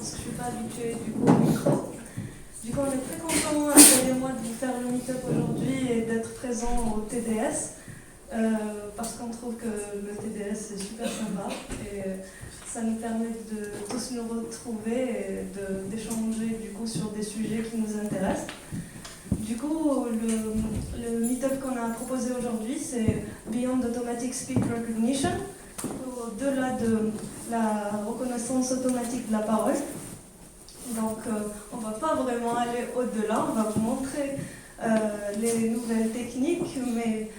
parce que je ne suis pas habituée du coup au micro. Du coup, on est très contents, Adèle et moi, de vous faire le meet-up aujourd'hui et d'être présents au TDS, parce qu'on trouve que le TDS c'est super sympa et ça nous permet de tous nous retrouver et d'échanger du coup sur des sujets qui nous intéressent. Du coup, le meet-up qu'on a proposé aujourd'hui, c'est Beyond Automatic Speech Recognition, au-delà de la reconnaissance automatique de la parole. Donc, on ne va pas vraiment aller au-delà, on va vous montrer les nouvelles techniques, mais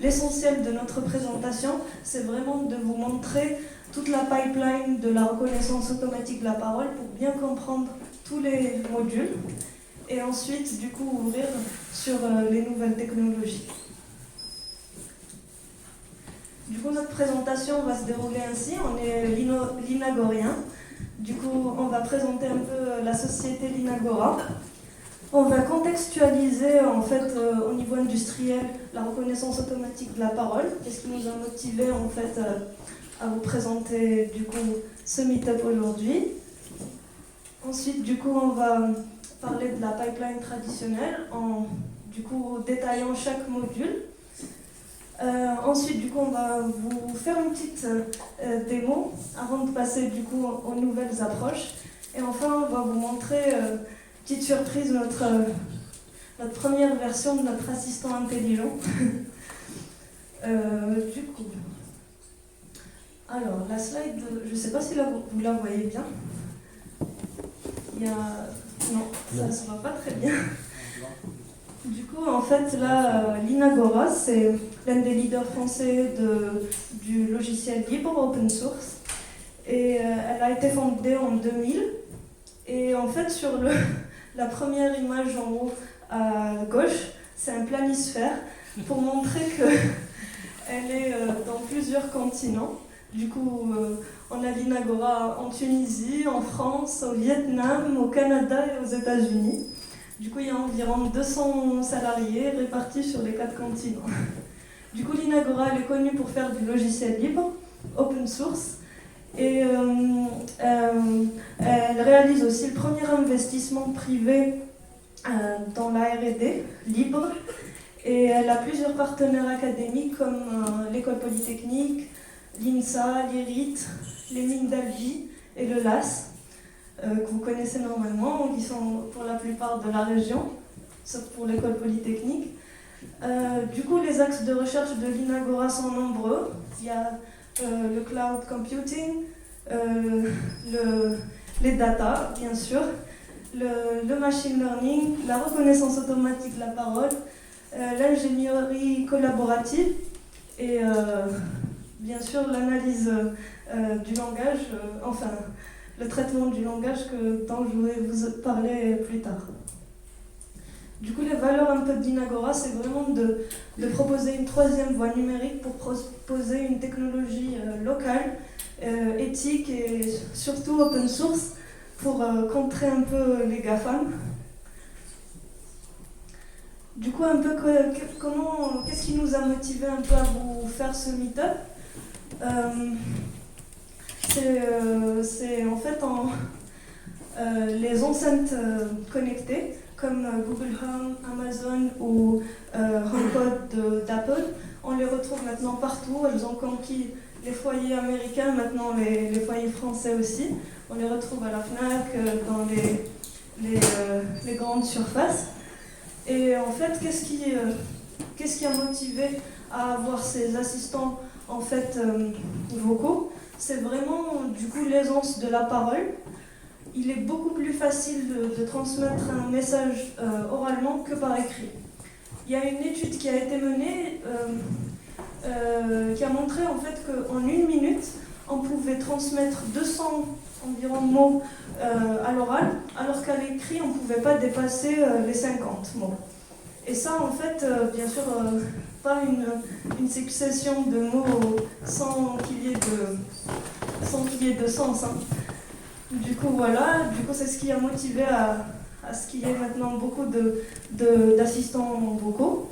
l'essentiel de notre présentation, c'est vraiment de vous montrer toute la pipeline de la reconnaissance automatique de la parole pour bien comprendre tous les modules et ensuite, du coup, ouvrir sur les nouvelles technologies. Du coup, notre présentation va se dérouler ainsi. On est l'Inagorien. Du coup, on va présenter un peu la société Linagora. On va contextualiser, en fait, au niveau industriel, la reconnaissance automatique de la parole. Qu'est-ce qui nous a motivé, en fait, à vous présenter, du coup, ce meet-up aujourd'hui. Ensuite, du coup, on va parler de la pipeline traditionnelle en, du coup, détaillant chaque module. Ensuite, du coup, on va vous faire une petite démo avant de passer du coup aux nouvelles approches. Et enfin, on va vous montrer, petite surprise, notre première version de notre assistant intelligent. Du coup, alors la slide, je ne sais pas si vous la voyez bien. Non, ça ne se voit pas très bien. Du coup, en fait, là, l'Inagora, c'est l'un des leaders français du logiciel libre, open source. Et elle a été fondée en 2000. Et en fait, sur la première image en haut à gauche, c'est un planisphère pour montrer qu'elle est dans plusieurs continents. Du coup, on a l'Inagora en Tunisie, en France, au Vietnam, au Canada et aux États-Unis. Du coup, il y a environ 200 salariés répartis sur les 4 continents. Du coup, l'Inagora, elle est connue pour faire du logiciel libre, open source, et elle réalise aussi le premier investissement privé dans la R&D libre, et elle a plusieurs partenaires académiques comme l'École Polytechnique, l'INSA, l'IRIT, les mines d'Albi et le LAS. Que vous connaissez normalement, qui sont pour la plupart de la région, sauf pour l'école polytechnique. Du coup, les axes de recherche de l'Inagora sont nombreux. Il y a le cloud computing, les data, bien sûr, le machine learning, la reconnaissance automatique de la parole, l'ingénierie collaborative et bien sûr l'analyse du langage, le traitement du langage dont je vais vous parler plus tard. Du coup, les valeurs un peu d'Inagora, c'est vraiment de proposer une troisième voie numérique pour proposer une technologie locale, éthique et surtout open source pour contrer un peu les GAFAM. Du coup, un peu qu'est-ce qui nous a motivé un peu à vous faire ce meet-up? C'est en fait les enceintes connectées comme Google Home, Amazon ou HomePod d'Apple. On les retrouve maintenant partout. Elles ont conquis les foyers américains, maintenant les foyers français aussi. On les retrouve à la FNAC, dans les grandes surfaces. Et en fait, qu'est-ce qui a motivé à avoir ces assistants en fait vocaux? C'est vraiment du coup l'aisance de la parole. Il est beaucoup plus facile de transmettre un message oralement que par écrit. Il y a une étude qui a été menée qui a montré en fait qu'en 1 minute, on pouvait transmettre 200 environ mots à l'oral, alors qu'à l'écrit, on ne pouvait pas dépasser les 50 mots. Et ça, en fait, bien sûr, pas une succession de mots sans qu'il y ait de sens. Hein. Du coup, voilà, c'est ce qui a motivé à ce qu'il y ait maintenant beaucoup d'assistants vocaux.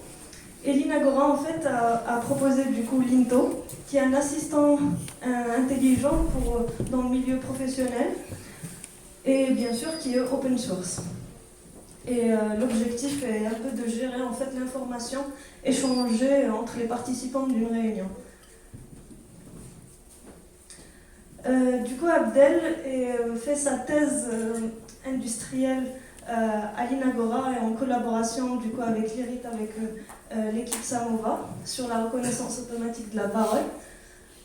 Et l'Inagora, en fait, a proposé du coup Linto, qui est un assistant intelligent dans le milieu professionnel, et bien sûr qui est open source. Et l'objectif est un peu de gérer en fait l'information échangée entre les participants d'une réunion. Du coup, Abdel fait sa thèse industrielle à l'Inagora et en collaboration du coup avec l'IRIT, avec l'équipe Samova, sur la reconnaissance automatique de la parole.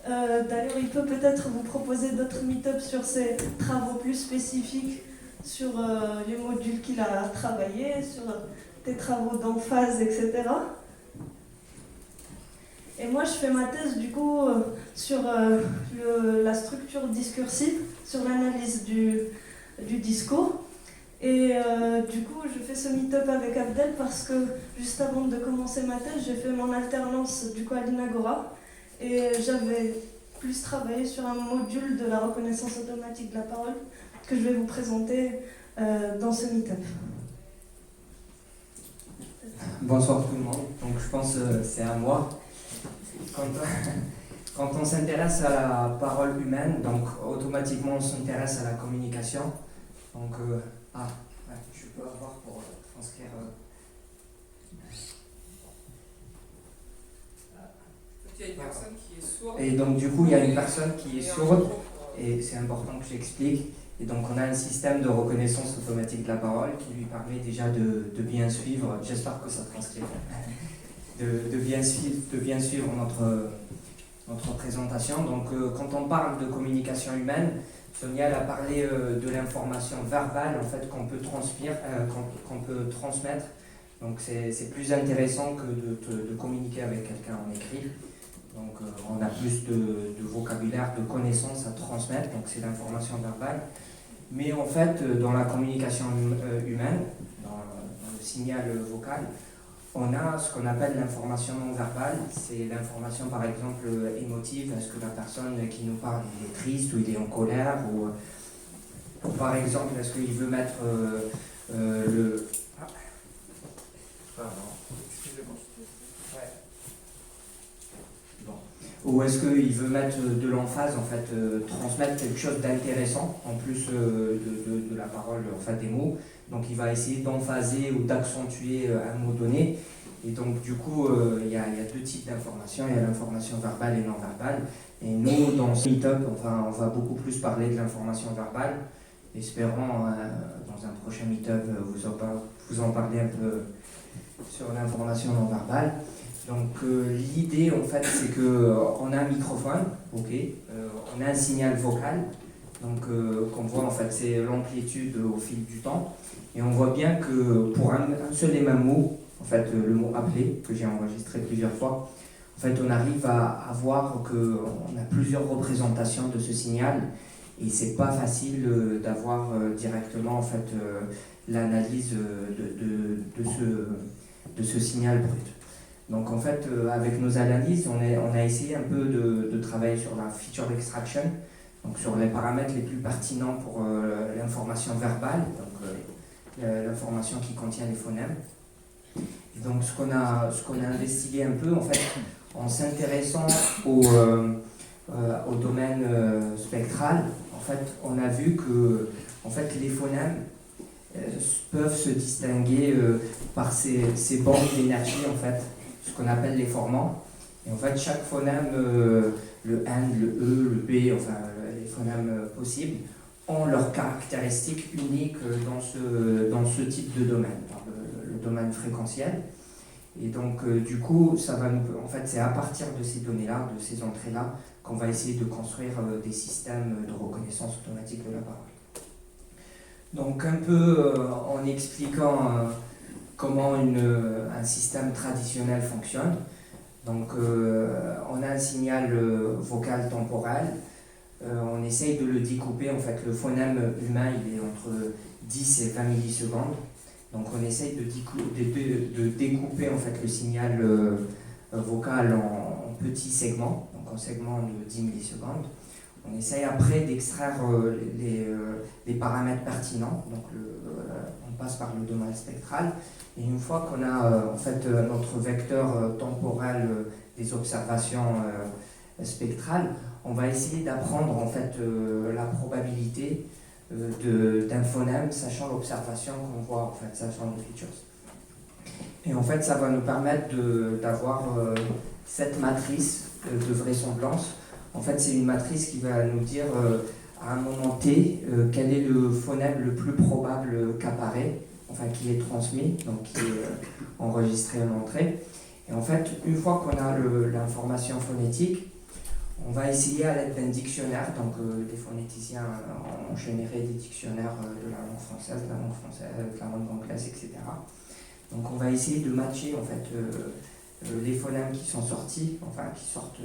D'ailleurs, il peut peut-être vous proposer d'autres meet-ups sur ses travaux plus spécifiques, sur les modules qu'il a travaillés, sur des travaux d'emphase, etc. Et moi, je fais ma thèse du coup sur la structure discursive, sur l'analyse du discours. Et du coup, je fais ce meet-up avec Abdel parce que juste avant de commencer ma thèse, j'ai fait mon alternance du coup à l'Inagora et j'avais plus travaillé sur un module de la reconnaissance automatique de la parole que je vais vous présenter dans ce meet-up. Bonsoir tout le monde. Donc je pense que c'est à moi. Quand on s'intéresse à la parole humaine, donc automatiquement on s'intéresse à la communication. Donc je peux avoir pour transcrire. Il y a une personne qui est sourde. Et donc du coup il y a une personne qui est sourde et c'est important que j'explique. Et donc on a un système de reconnaissance automatique de la parole qui lui permet déjà de bien suivre, j'espère que ça transcrit, de bien suivre notre présentation. Donc quand on parle de communication humaine, Sonia elle a parlé de l'information verbale en fait, qu'on peut transmettre. Donc c'est plus intéressant que de communiquer avec quelqu'un en écrit. Donc on a plus de vocabulaire, de connaissances à transmettre, donc c'est l'information verbale. Mais en fait, dans la communication humaine, dans le signal vocal, on a ce qu'on appelle l'information non verbale. C'est l'information par exemple émotive. Est-ce que la personne qui nous parle il est triste ou il est en colère ou par exemple, est-ce qu'il veut mettre le... Excusez-moi. Ou est-ce qu'il veut mettre de l'emphase, en fait, transmettre quelque chose d'intéressant, en plus de la parole, en fait, des mots. Donc il va essayer d'emphaser ou d'accentuer un mot donné. Et donc du coup, il y a deux types d'informations. Il y a l'information verbale et non verbale. Et nous, dans ce meet-up, on va beaucoup plus parler de l'information verbale. Espérons, dans un prochain meet-up, vous en parler un peu sur l'information non verbale. Donc l'idée en fait c'est qu'on a un microphone, on a un signal vocal, donc qu'on voit en fait c'est l'amplitude au fil du temps, et on voit bien que pour un seul et même mot, en fait le mot appelé, que j'ai enregistré plusieurs fois, en fait on arrive à voir qu'on a plusieurs représentations de ce signal, et c'est pas facile d'avoir directement en fait l'analyse de ce signal brut. Donc en fait, avec nos analyses, on a essayé un peu de travailler sur la feature extraction, donc sur les paramètres les plus pertinents pour l'information verbale, donc l'information qui contient les phonèmes. Et donc ce qu'on a investigué un peu, en fait, en s'intéressant au domaine spectral, en fait, on a vu que en fait, les phonèmes peuvent se distinguer par ces bandes d'énergie, en fait, ce qu'on appelle les formants. Et en fait, chaque phonème, le N, le E, le B, enfin les phonèmes possibles, ont leurs caractéristiques uniques dans ce type de domaine, le domaine fréquentiel. Et donc, du coup, en fait, c'est à partir de ces données-là, de ces entrées-là, qu'on va essayer de construire des systèmes de reconnaissance automatique de la parole. Donc, un peu en expliquant comment un système traditionnel fonctionne. Donc, on a un signal vocal temporel. On essaye de le découper. En fait, le phonème humain, il est entre 10 et 20 millisecondes. Donc, on essaye de découper en fait, le signal vocal en petits segments, donc en segments de 10 millisecondes. On essaye après d'extraire les paramètres pertinents, donc on passe par le domaine spectral, et une fois qu'on a en fait notre vecteur temporel des observations spectrales, on va essayer d'apprendre en fait la probabilité d'un phonème, sachant l'observation qu'on voit, en fait, sachant les features. Et en fait, ça va nous permettre d'avoir cette matrice de vraisemblance. En fait, c'est une matrice qui va nous dire à un moment T quel est le phonème le plus probable qu'apparaît, enfin qui est transmis, donc qui est enregistré en entrée. Et en fait, une fois qu'on a l'information phonétique, on va essayer à l'aide d'un dictionnaire, donc les phonéticiens ont généré des dictionnaires de la langue française, de la langue anglaise, etc. Donc on va essayer de matcher en fait les phonèmes qui sont sortis, enfin qui sortent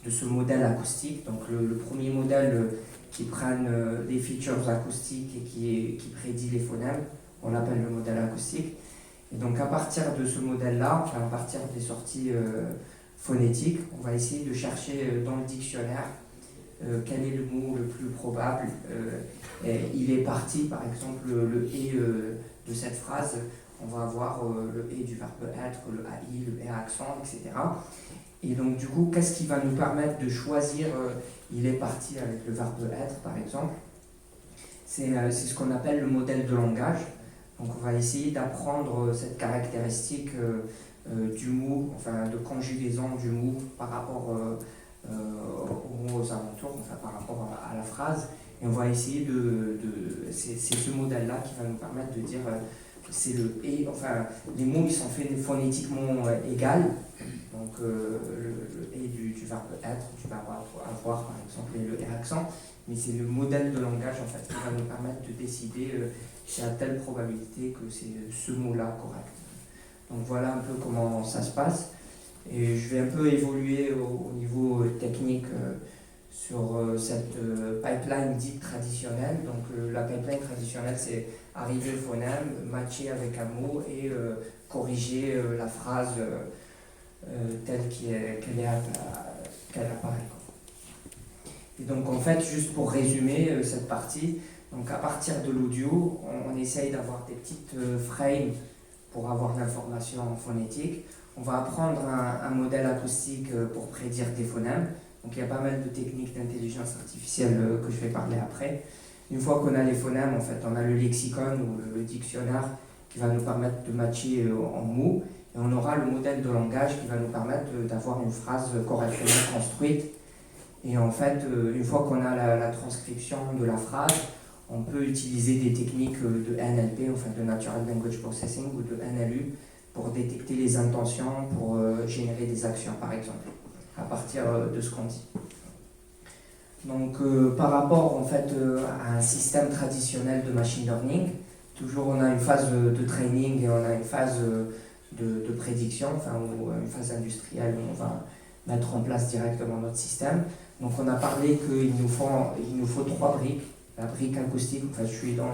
de ce modèle acoustique. Donc le premier modèle qui prenne les features acoustiques et qui prédit les phonèmes, on l'appelle le modèle acoustique. Et donc à partir de ce modèle-là, enfin à partir des sorties phonétiques, on va essayer de chercher dans le dictionnaire quel est le mot le plus probable. Il est parti, par exemple, le « et » de cette phrase, on va avoir le « et » du verbe être, le « AI », le « et » accent, etc. Et donc du coup, qu'est-ce qui va nous permettre de choisir il est parti avec le verbe être, par exemple. C'est ce qu'on appelle le modèle de langage. Donc on va essayer d'apprendre cette caractéristique du mot, enfin de conjugaison du mot par rapport aux mots aux alentours, enfin par rapport à la phrase. Et on va essayer c'est ce modèle-là qui va nous permettre de dire c'est le « et », enfin les mots ils sont faits phonétiquement égales. Donc le « et » du verbe être, tu vas avoir par exemple le « et » accent, mais c'est le modèle de langage en fait qui va nous permettre de décider si à telle probabilité que c'est ce mot-là correct. Donc voilà un peu comment ça se passe. Et je vais un peu évoluer au niveau technique sur cette pipeline dite traditionnelle. Donc la pipeline traditionnelle, c'est arriver au phonème, matcher avec un mot et corriger la phrase telle qu'elle apparaît. Et donc en fait, juste pour résumer cette partie, donc à partir de l'audio, on essaye d'avoir des petites frames pour avoir l'information phonétique. On va apprendre un modèle acoustique pour prédire des phonèmes. Donc il y a pas mal de techniques d'intelligence artificielle que je vais parler après. Une fois qu'on a les phonèmes, en fait, on a le lexicon ou le dictionnaire qui va nous permettre de matcher en mots. Et on aura le modèle de langage qui va nous permettre d'avoir une phrase correctement construite. Et en fait, une fois qu'on a la transcription de la phrase, on peut utiliser des techniques de NLP, enfin de Natural Language Processing ou de NLU, pour détecter les intentions, pour générer des actions, par exemple, à partir de ce qu'on dit. Donc, par rapport en fait, à un système traditionnel de machine learning, toujours on a une phase de training et on a une phase de prédiction, enfin, ou une phase industrielle où on va mettre en place directement notre système. Donc, on a parlé qu'il nous faut 3 briques. La brique acoustique, enfin, je suis dans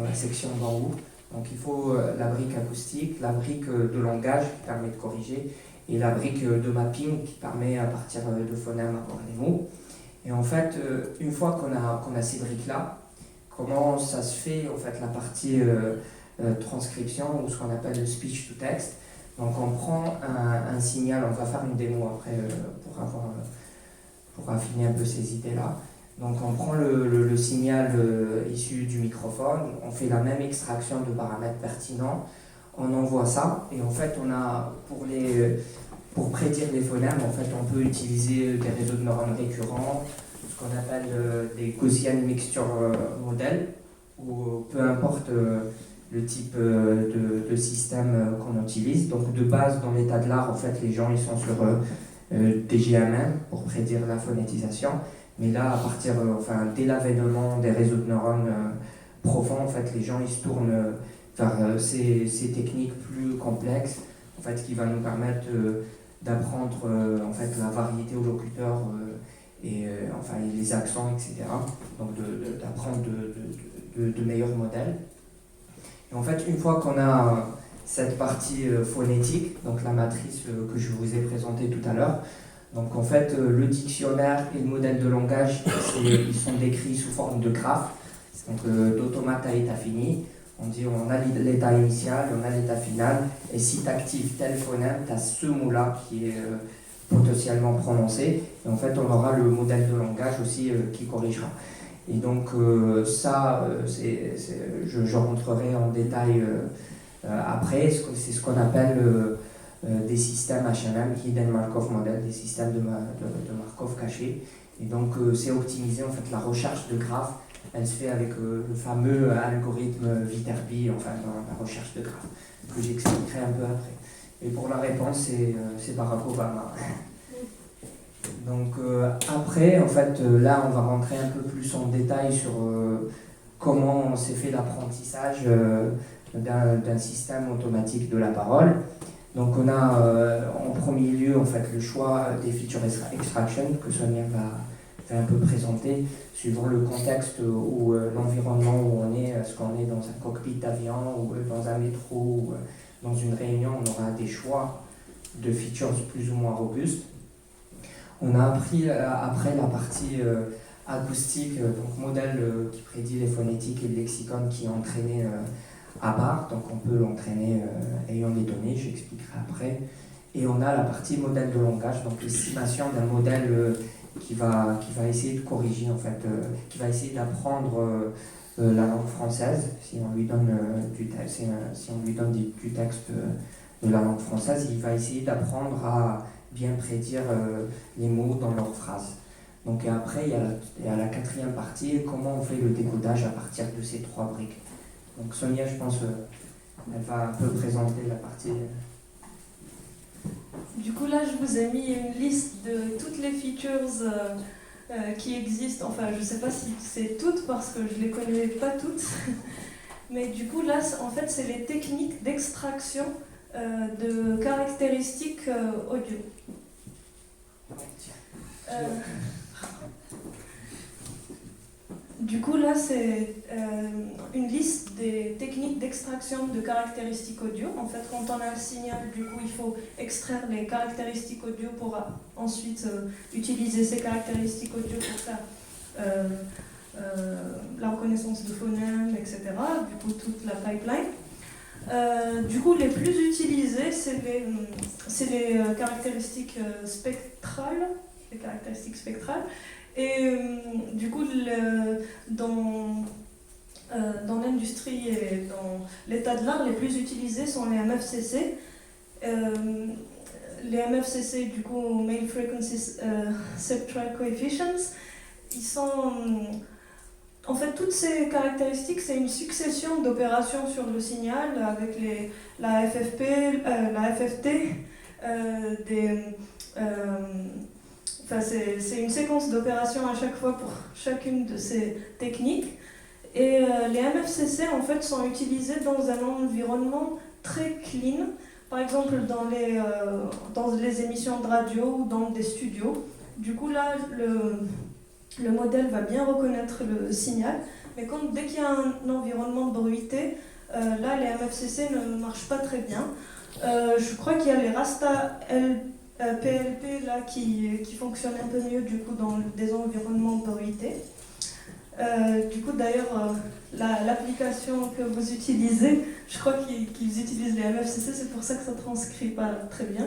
la section d'en haut. Donc il faut la brique acoustique, la brique de langage qui permet de corriger et la brique de mapping qui permet à partir de phonèmes d'avoir les mots. Et en fait, une fois qu'on a ces briques-là, comment ça se fait en fait la partie transcription ou ce qu'on appelle le speech to text. Donc on prend un signal, on va faire une démo après pour affiner un peu ces idées-là. Donc on prend le signal issu du microphone, on fait la même extraction de paramètres pertinents, on envoie ça et en fait on a pour prédire les phonèmes, en fait on peut utiliser des réseaux de neurones récurrents, ce qu'on appelle des Gaussian Mixture Model, ou peu importe le type de système qu'on utilise. Donc de base dans l'état de l'art, en fait les gens ils sont sur DGMM pour prédire la phonétisation. Mais là, à partir, dès l'avènement des réseaux de neurones profonds, en fait, les gens ils se tournent vers ces techniques plus complexes, en fait, qui va nous permettre d'apprendre en fait la variété aux locuteurs et les accents, etc. Donc d'apprendre de meilleurs modèles. Et en fait, une fois qu'on a cette partie phonétique, donc la matrice que je vous ai présentée tout à l'heure. Donc en fait, le dictionnaire et le modèle de langage, ils sont décrits sous forme de graphe, donc d'automate à état fini. On dit on a l'état initial, on a l'état final, et si tu actives tel phonème, tu as ce mot-là qui est potentiellement prononcé, et en fait on aura le modèle de langage aussi qui corrigera. Et donc je rentrerai en détail après, c'est ce qu'on appelle des systèmes HMM, Hidden Markov Model, des systèmes de Markov cachés. Et donc c'est optimiser en fait la recherche de graphes. Elle se fait avec le fameux algorithme Viterbi, enfin dans la recherche de graphes, que j'expliquerai un peu après. Et pour la réponse, c'est Barack Obama. Donc après, en fait, là, on va rentrer un peu plus en détail sur comment s'est fait l'apprentissage d'un système automatique de la parole. Donc on a en premier lieu en fait le choix des feature extraction que Sonia va un peu présenter suivant le contexte ou l'environnement où on est. Est-ce qu'on est dans un cockpit d'avion ou dans un métro ou dans une réunion, on aura des choix de features plus ou moins robustes. On a appris après la partie acoustique, donc modèle qui prédit les phonétiques et le lexicon qui est entraîné à part, donc on peut l'entraîner ayant les données, j'expliquerai après. Et on a la partie modèle de langage, donc l'estimation d'un modèle qui va essayer de corriger, en fait, qui va essayer d'apprendre la langue française, si on lui donne du texte de la langue française, il va essayer d'apprendre à bien prédire les mots dans leurs phrases. Donc et après, il y a la quatrième partie, comment on fait le décodage à partir de ces trois briques. Donc Sonia, je pense, elle va un peu présenter la partie. Du coup, là, je vous ai mis une liste de toutes les features qui existent. Enfin, je ne sais pas si c'est toutes parce que je ne les connais pas toutes. Mais du coup, là, en fait, c'est les techniques d'extraction de caractéristiques audio. Du coup, là, c'est une liste des techniques d'extraction de caractéristiques audio. En fait, quand on a un signal, du coup, il faut extraire les caractéristiques audio pour ensuite utiliser ces caractéristiques audio pour faire la reconnaissance de phonèmes, etc. Du coup, toute la pipeline. Du coup, les plus utilisés, c'est les caractéristiques spectrales. Les caractéristiques spectrales. Et du coup, dans l'industrie et dans l'état de l'art, les plus utilisés sont les MFCC. Les MFCC, du coup, Male Frequency Spectral Coefficients, ils sont... En fait, toutes ces caractéristiques, c'est une succession d'opérations sur le signal avec la FFP, la FFT, Enfin, c'est une séquence d'opérations à chaque fois pour chacune de ces techniques. Et les MFCC, en fait, sont utilisés dans un environnement très clean. Par exemple, dans les émissions de radio ou dans des studios. Du coup, là, le modèle va bien reconnaître le signal. Mais dès qu'il y a un environnement bruité, là, les MFCC ne marchent pas très bien. Je crois qu'il y a les Rasta PLP là, qui fonctionne un peu mieux du coup dans des environnements bruités. Du coup d'ailleurs l'application que vous utilisez, je crois qu'ils utilisent les MFCC, c'est pour ça que ça ne transcrit pas très bien.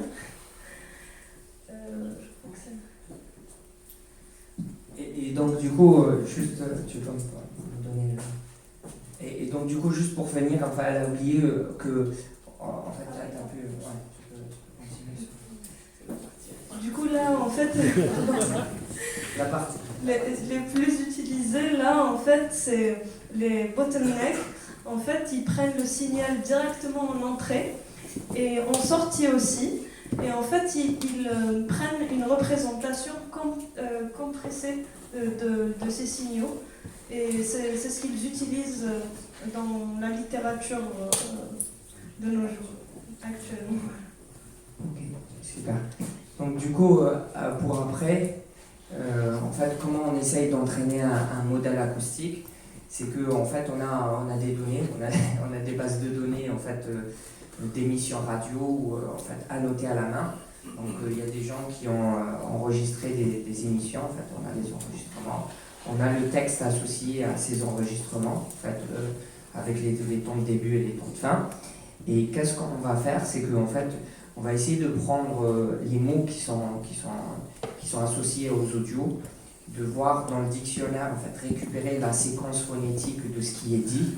Je crois que c'est... Et donc du coup, juste, tu peux me donner... Et donc du coup, juste pour finir, enfin, elle a oublié que... En fait, elle a un peu... Ouais, tu peux continuer. Du coup, là, en fait, la partie. les plus utilisés, là, en fait, c'est les bottlenecks. En fait, ils prennent le signal directement en entrée et en sortie aussi. Et en fait, ils prennent une représentation compressée de ces signaux. Et c'est ce qu'ils utilisent dans la littérature de nos jours, actuellement. Ok, super. Donc du coup, pour après, en fait, comment on essaye d'entraîner un modèle acoustique, c'est que en fait, on a des données, on a des bases de données en fait d'émissions radio en fait annotées à la main. Donc il y a des gens qui ont enregistré des émissions, en fait, on a des enregistrements. On a le texte associé à ces enregistrements, en fait, avec les tons de début et les tons de fin. Et qu'est-ce qu'on va faire? C'est qu'en fait, on va essayer de prendre les mots qui sont associés aux audios, de voir dans le dictionnaire, en fait, récupérer la séquence phonétique de ce qui est dit.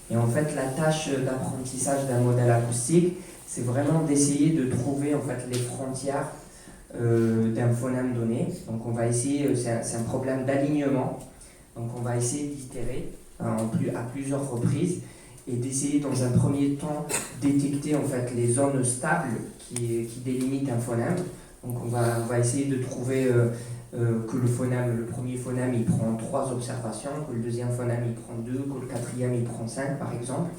Et en fait, la tâche d'apprentissage d'un modèle acoustique, c'est vraiment d'essayer de trouver en fait les frontières d'un phonème donné. Donc on va essayer, c'est un problème d'alignement. Donc on va essayer d'itérer à plusieurs reprises et d'essayer dans un premier temps détecter en fait les zones stables qui délimitent un phonème. Donc on va essayer de trouver que le premier phonème il prend 3 observations, que le deuxième phonème il prend 2, que le quatrième il prend 5 par exemple.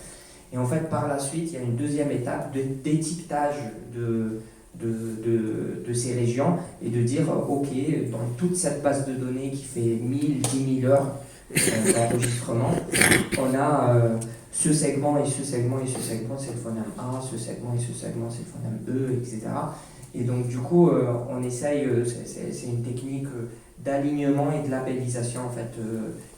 Et en fait par la suite il y a une deuxième étape d'étiquetage de ces régions et de dire ok, dans toute cette base de données qui fait 1000-10 000 heures d'enregistrement, on a ce segment et ce segment et ce segment c'est le phonème A, ce segment et ce segment c'est le phonème E, etc. Et donc du coup on essaye, c'est une technique d'alignement et de labellisation en fait,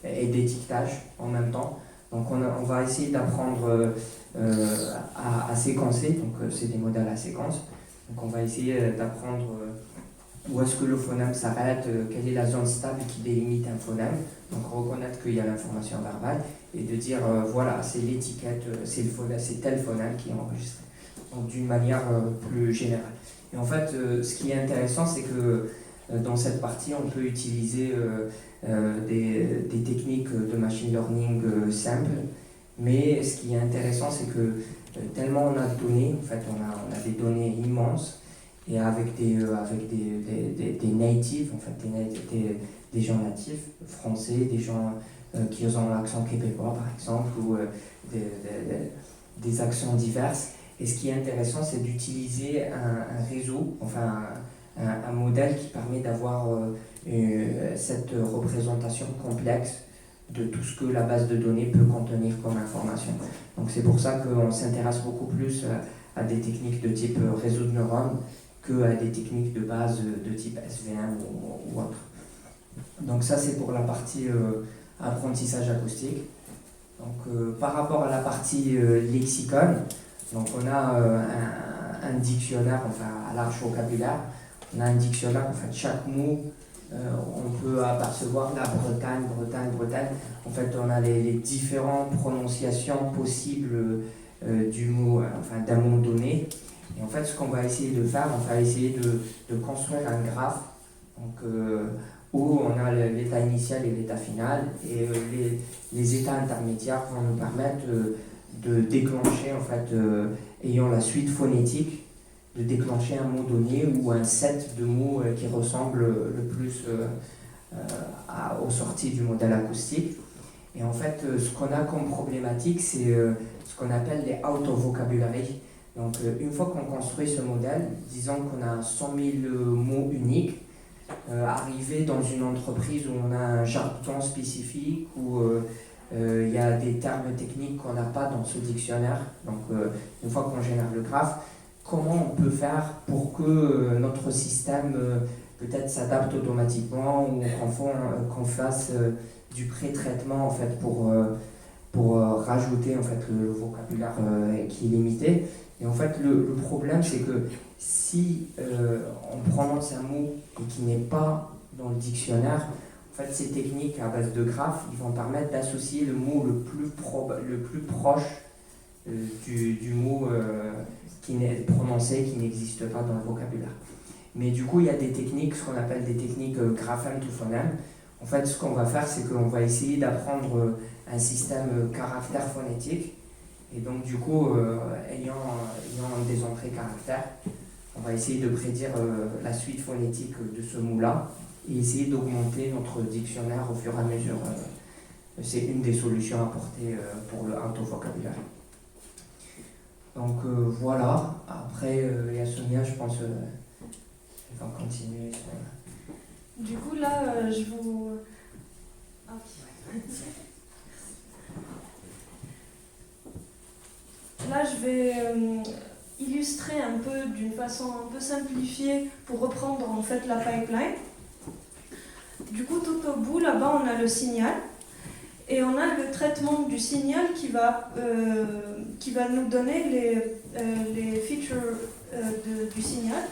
et d'étiquetage en même temps. Donc on va essayer d'apprendre à séquencer, donc c'est des modèles à séquence. Donc on va essayer d'apprendre où est-ce que le phonème s'arrête, quelle est la zone stable qui délimite un phonème. Donc reconnaître qu'il y a l'information verbale et de dire voilà, c'est l'étiquette, c'est tel phonème qui est enregistré. Donc d'une manière plus générale. Et en fait, ce qui est intéressant, c'est que dans cette partie, on peut utiliser des techniques de machine learning simples. Mais ce qui est intéressant, c'est que tellement on a de données, en fait, on a des données immenses, et avec des natives, en fait, des gens natifs français, des gens qui ont l'accent québécois, par exemple, ou des accents divers. Et ce qui est intéressant, c'est d'utiliser un réseau, enfin un modèle qui permet d'avoir cette représentation complexe de tout ce que la base de données peut contenir comme information. Donc c'est pour ça qu'on s'intéresse beaucoup plus à des techniques de type réseau de neurones qu'à des techniques de base de type SVM ou autre. Donc ça c'est pour la partie apprentissage acoustique. Donc par rapport à la partie lexicon, donc on a un dictionnaire, enfin à large vocabulaire. On a un dictionnaire, en fait chaque mot on peut apercevoir la Bretagne. En fait, on a les différentes prononciations possibles du mot, enfin d'un mot donné. Et en fait, ce qu'on va essayer de faire, on va essayer de construire un graphe donc, où on a l'état initial et l'état final. Et les états intermédiaires vont nous permettre de déclencher, en fait, ayant la suite phonétique, de déclencher un mot donné ou un set de mots qui ressemble le plus aux sorties du modèle acoustique. Et en fait, ce qu'on a comme problématique, c'est ce qu'on appelle les out of vocabulary. Donc, une fois qu'on construit ce modèle, disons qu'on a 100 000 mots uniques, arriver dans une entreprise où on a un jargon spécifique, où il y a des termes techniques qu'on n'a pas dans ce dictionnaire. Donc, une fois qu'on génère le graphe, comment on peut faire pour que notre système peut-être s'adapte automatiquement ou qu'on fasse du pré-traitement en fait, pour rajouter en fait, le vocabulaire qui est limité. Et en fait, le problème, c'est que si on prononce un mot et qui n'est pas dans le dictionnaire, en fait, ces techniques à base de graphes, ils vont permettre d'associer le mot le plus proche du mot qui n'est prononcé, qui n'existe pas dans le vocabulaire. Mais du coup, il y a des techniques, ce qu'on appelle des techniques graphème to phonème. En fait, ce qu'on va faire, c'est qu'on va essayer d'apprendre un système caractère phonétique. Et donc, du coup, ayant des entrées caractères, on va essayer de prédire la suite phonétique de ce mot-là et essayer d'augmenter notre dictionnaire au fur et à mesure. C'est une des solutions apportées pour le auto-vocabulaire. Donc voilà, après il y a Sonia, je pense, elle va continuer. Du coup là, je vous... Ah. Là, je vais illustrer un peu d'une façon un peu simplifiée pour reprendre en fait la pipeline. Du coup, tout au bout, là-bas, on a le signal. Et on a le traitement du signal qui va nous donner les features du signal.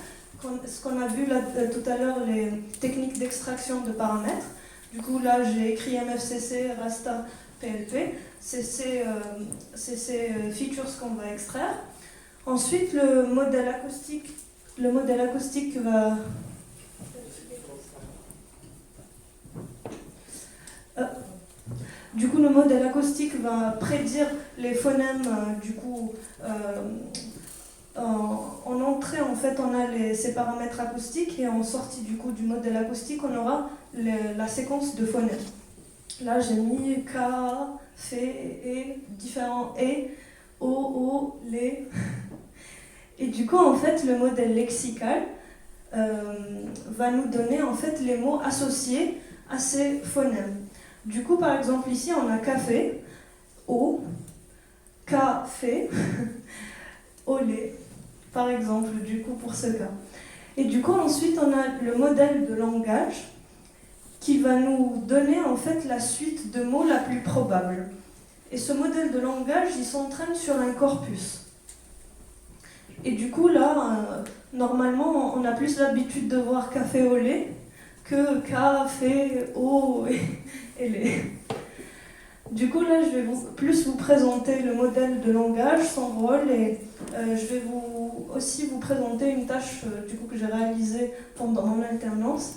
Ce qu'on a vu là, tout à l'heure, les techniques d'extraction de paramètres. Du coup, là, j'ai écrit MFCC, Rasta, PLP. C'est ces features qu'on va extraire. Ensuite, le modèle acoustique va... Du coup, le modèle acoustique va prédire les phonèmes. En entrée, en fait, on a ces paramètres acoustiques, et en sortie du coup du modèle acoustique, on aura la séquence de phonèmes. Là, j'ai mis K, F, E, différents E, O, les. Et du coup, en fait, le modèle lexical va nous donner en fait les mots associés à ces phonèmes. Du coup, par exemple, ici, on a café, O, café, olé, par exemple, du coup, pour ce cas. Et du coup, ensuite, on a le modèle de langage qui va nous donner, en fait, la suite de mots la plus probable. Et ce modèle de langage, il s'entraîne sur un corpus. Et du coup, là, normalement, on a plus l'habitude de voir café au lait que café au et lait. Du coup, là, je vais plus vous présenter le modèle de langage, son rôle, et je vais aussi vous présenter une tâche du coup, que j'ai réalisée pendant mon alternance.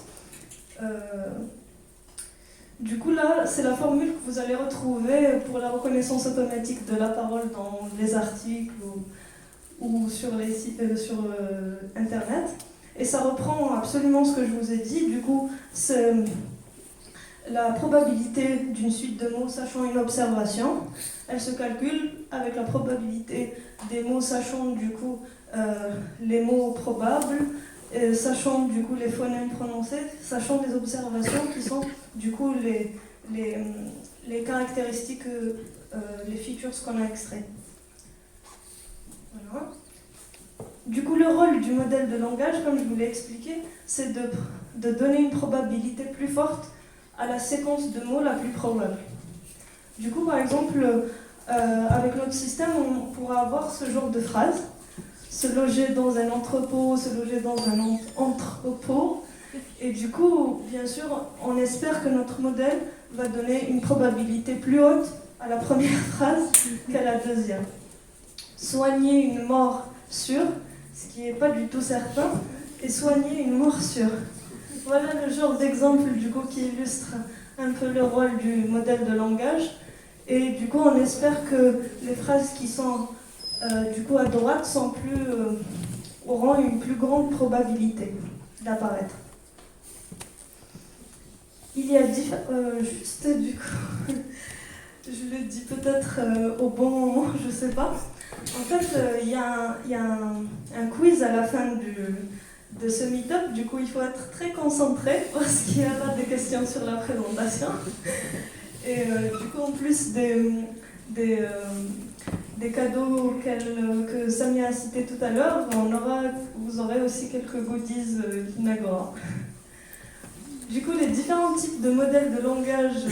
Du coup, là, c'est la formule que vous allez retrouver pour la reconnaissance automatique de la parole dans les articles ou sur les sites, sur Internet. Et ça reprend absolument ce que je vous ai dit. Du coup, c'est la probabilité d'une suite de mots sachant une observation. Elle se calcule avec la probabilité des mots sachant du coup les mots probables, sachant du coup les phonèmes prononcés, sachant les observations qui sont du coup les caractéristiques, les features qu'on a extraites. Voilà. Du coup, le rôle du modèle de langage, comme je vous l'ai expliqué, c'est de donner une probabilité plus forte à la séquence de mots la plus probable. Du coup, par exemple, avec notre système, on pourra avoir ce genre de phrase: se loger dans un entrepôt, se loger dans un entrepôt. Et du coup, bien sûr, on espère que notre modèle va donner une probabilité plus haute à la première phrase qu'à la deuxième. Soigner une mort sûre, ce qui n'est pas du tout certain, et soigner une mort sûre. Voilà le genre d'exemple du coup qui illustre un peu le rôle du modèle de langage. Et du coup, on espère que les phrases qui sont du coup à droite auront une plus grande probabilité d'apparaître. Il y a juste du coup, je le dis peut-être au bon moment, je ne sais pas. En fait, il y a un quiz à la fin de ce meet-up. Du coup, il faut être très concentré parce qu'il y aura des questions sur la présentation. Et du coup, en plus des cadeaux que Samia a cités tout à l'heure, vous aurez aussi quelques goodies d'Inagora. Du coup, les différents types de modèles de langage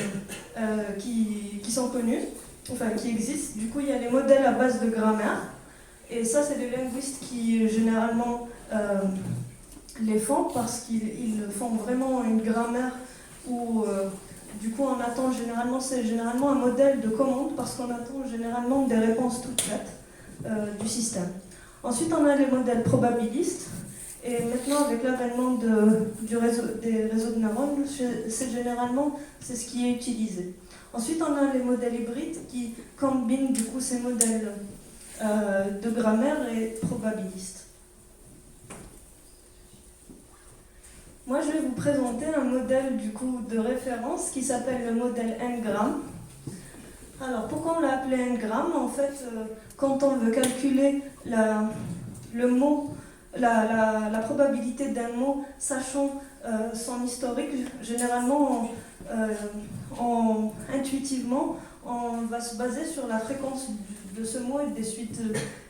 qui sont connus, enfin qui existent. Du coup, il y a les modèles à base de grammaire, et ça, c'est les linguistes qui généralement les font parce qu'ils font vraiment une grammaire où du coup on attend c'est généralement un modèle de commande parce qu'on attend généralement des réponses toutes faites du système. Ensuite, on a les modèles probabilistes, et maintenant avec l'avènement des réseaux de neurones, c'est ce qui est utilisé. Ensuite, on a les modèles hybrides qui combinent du coup ces modèles de grammaire et probabilistes. Moi, je vais vous présenter un modèle du coup de référence qui s'appelle le modèle N-gram. Alors, pourquoi on l'a appelé N-gram? En fait, quand on veut calculer la probabilité d'un mot, sachant son historique, généralement, intuitivement, on va se baser sur la fréquence de ce mot et des suites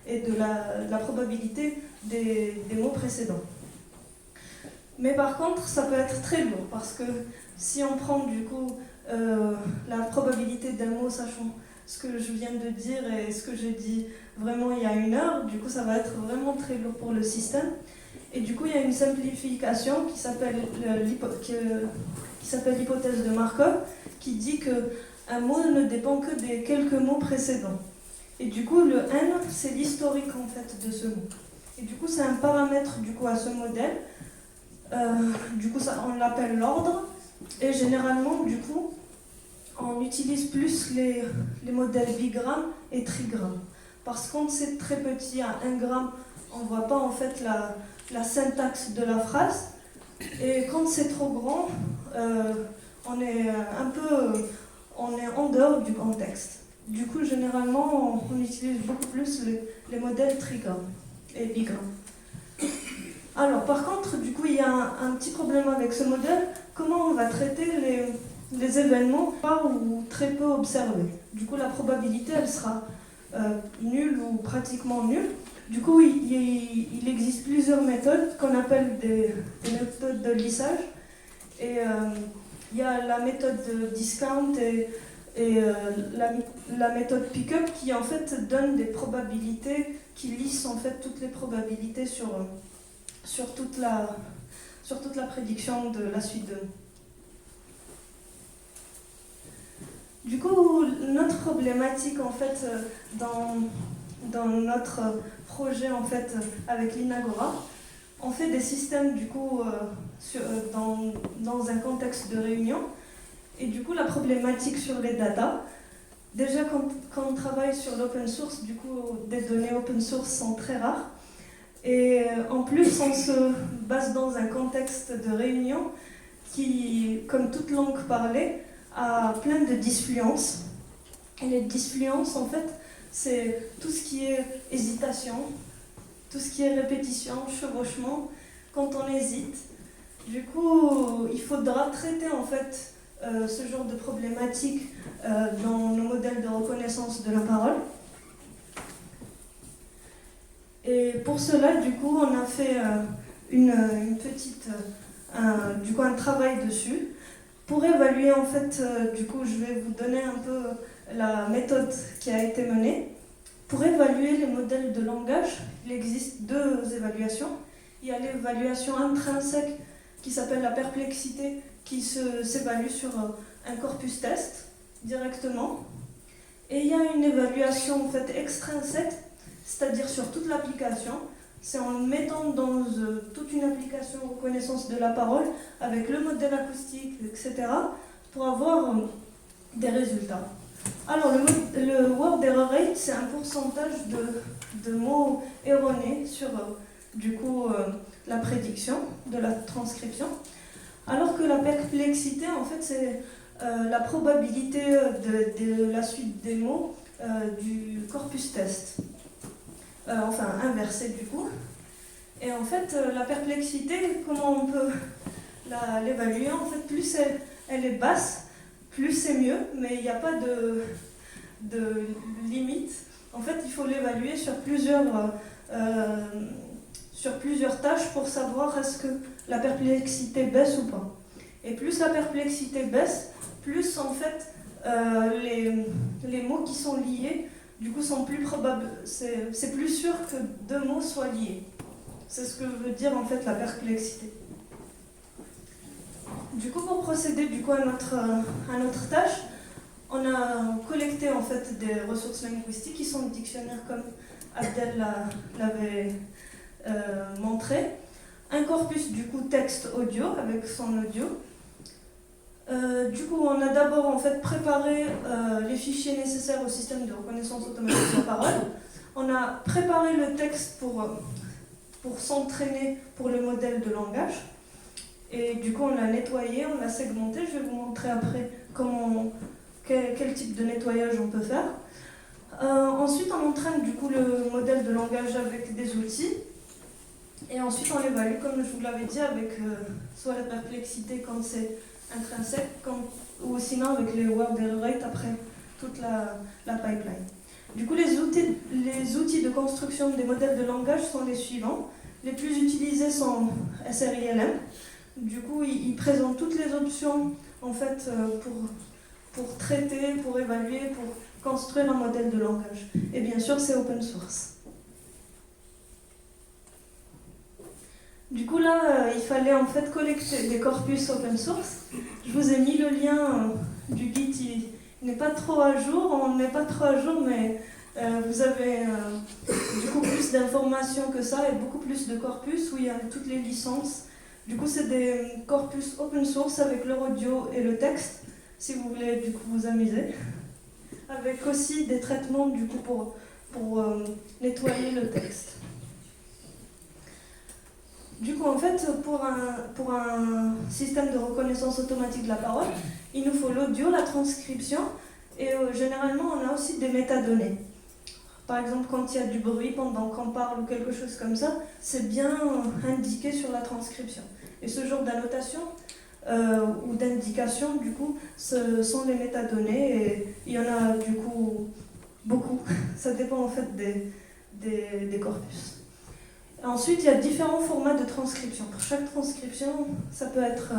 et de la probabilité des mots précédents. Mais par contre, ça peut être très lourd parce que si on prend du coup la probabilité d'un mot, sachant ce que je viens de dire et ce que j'ai dit vraiment il y a 1 heure, du coup ça va être vraiment très lourd pour le système. Et du coup il y a une simplification qui s'appelle l'hypothèse de Markov, qui dit qu'un mot ne dépend que des quelques mots précédents. Et du coup le n, c'est l'historique en fait de ce mot. Et du coup c'est un paramètre du coup à ce modèle. Du coup ça, on l'appelle l'ordre. Et généralement du coup on utilise plus les modèles bigramme et trigramme. Parce que quand c'est très petit, à 1 gramme, on ne voit pas en fait la syntaxe de la phrase. Et quand c'est trop grand, on est en dehors du contexte. Du coup, généralement, on utilise beaucoup plus les modèles trigramme et bigramme. Alors, par contre, du coup, il y a un petit problème avec ce modèle. Comment on va traiter les événements pas ou très peu observés? Du coup, la probabilité, elle sera nulle ou pratiquement nulle. Du coup, il existe plusieurs méthodes qu'on appelle des méthodes de lissage. Et il y a la méthode de discount et la méthode pick-up qui en fait donne des probabilités, qui lisse en fait toutes les probabilités sur toute la prédiction de la suite de mots. Du coup, notre problématique en fait dans notre projet en fait avec l'Inagora, on fait des systèmes du coup dans un contexte de réunion. Et du coup, la problématique sur les data, déjà quand on travaille sur l'open source, du coup, des données open source sont très rares. Et en plus, on se base dans un contexte de réunion qui, comme toute langue parlée, a plein de disfluences. Et les disfluences, en fait, c'est tout ce qui est hésitation, tout ce qui est répétition, chevauchement, quand on hésite. Du coup, il faudra traiter en fait ce genre de problématique dans nos modèles de reconnaissance de la parole. Et pour cela, du coup, on a fait un travail dessus pour évaluer en fait. Du coup, je vais vous donner un peu la méthode qui a été menée. Pour évaluer les modèles de langage, il existe 2 évaluations. Il y a l'évaluation intrinsèque qui s'appelle la perplexité, qui s'évalue sur un corpus test directement. Et il y a une évaluation en fait extrinsèque, c'est-à-dire sur toute l'application. C'est en mettant dans toute une application reconnaissance de la parole avec le modèle acoustique, etc., pour avoir des résultats. Alors, le word error rate, c'est un pourcentage de mots erronés sur, du coup, la prédiction de la transcription. Alors que la perplexité, en fait, c'est la probabilité de la suite des mots du corpus test. Enfin, inversé, du coup. Et en fait, la perplexité, comment on peut l'évaluer? En fait, plus elle est basse, plus c'est mieux, mais il n'y a pas de limite. En fait, il faut l'évaluer sur plusieurs tâches pour savoir est-ce que la perplexité baisse ou pas. Et plus la perplexité baisse, plus en fait les mots qui sont liés, du coup, sont plus probables. C'est plus sûr que 2 mots soient liés. C'est ce que veut dire en fait la perplexité. Du coup, pour procéder du coup à notre tâche, on a collecté en fait des ressources linguistiques qui sont des dictionnaires comme Abdel l'avait montré, un corpus du coup texte-audio avec son audio. Du coup, on a d'abord en fait préparé les fichiers nécessaires au système de reconnaissance automatique de la parole. On a préparé le texte pour s'entraîner pour le modèle de langage. Et du coup, on l'a nettoyé, on l'a segmenté. Je vais vous montrer après quel type de nettoyage on peut faire. Ensuite, on entraîne du coup le modèle de langage avec des outils. Et ensuite, on l'évalue, comme je vous l'avais dit, avec soit la perplexité quand c'est intrinsèque, ou sinon avec les word error rate après toute la pipeline. Du coup, les outils de construction des modèles de langage sont les suivants. Les plus utilisés sont SRILM. Du coup, ils présentent toutes les options en fait, pour traiter, pour évaluer, pour construire un modèle de langage. Et bien sûr, c'est open source. Du coup, là, il fallait en fait collecter des corpus open source. Je vous ai mis le lien du Git. Il n'est pas trop à jour, on ne met pas trop à jour, mais vous avez du coup plus d'informations que ça et beaucoup plus de corpus où il y a toutes les licences. Du coup, c'est des corpus open source avec leur audio et le texte, si vous voulez du coup vous amuser. Avec aussi des traitements du coup pour nettoyer le texte. Du coup, en fait, pour un système de reconnaissance automatique de la parole, il nous faut l'audio, la transcription, et généralement, on a aussi des métadonnées. Par exemple, quand il y a du bruit pendant qu'on parle ou quelque chose comme ça, c'est bien indiqué sur la transcription. Et ce genre d'annotation ou d'indication, du coup, ce sont les métadonnées, et il y en a du coup beaucoup. Ça dépend en fait des corpus. Ensuite, il y a différents formats de transcription. Pour chaque transcription, ça peut être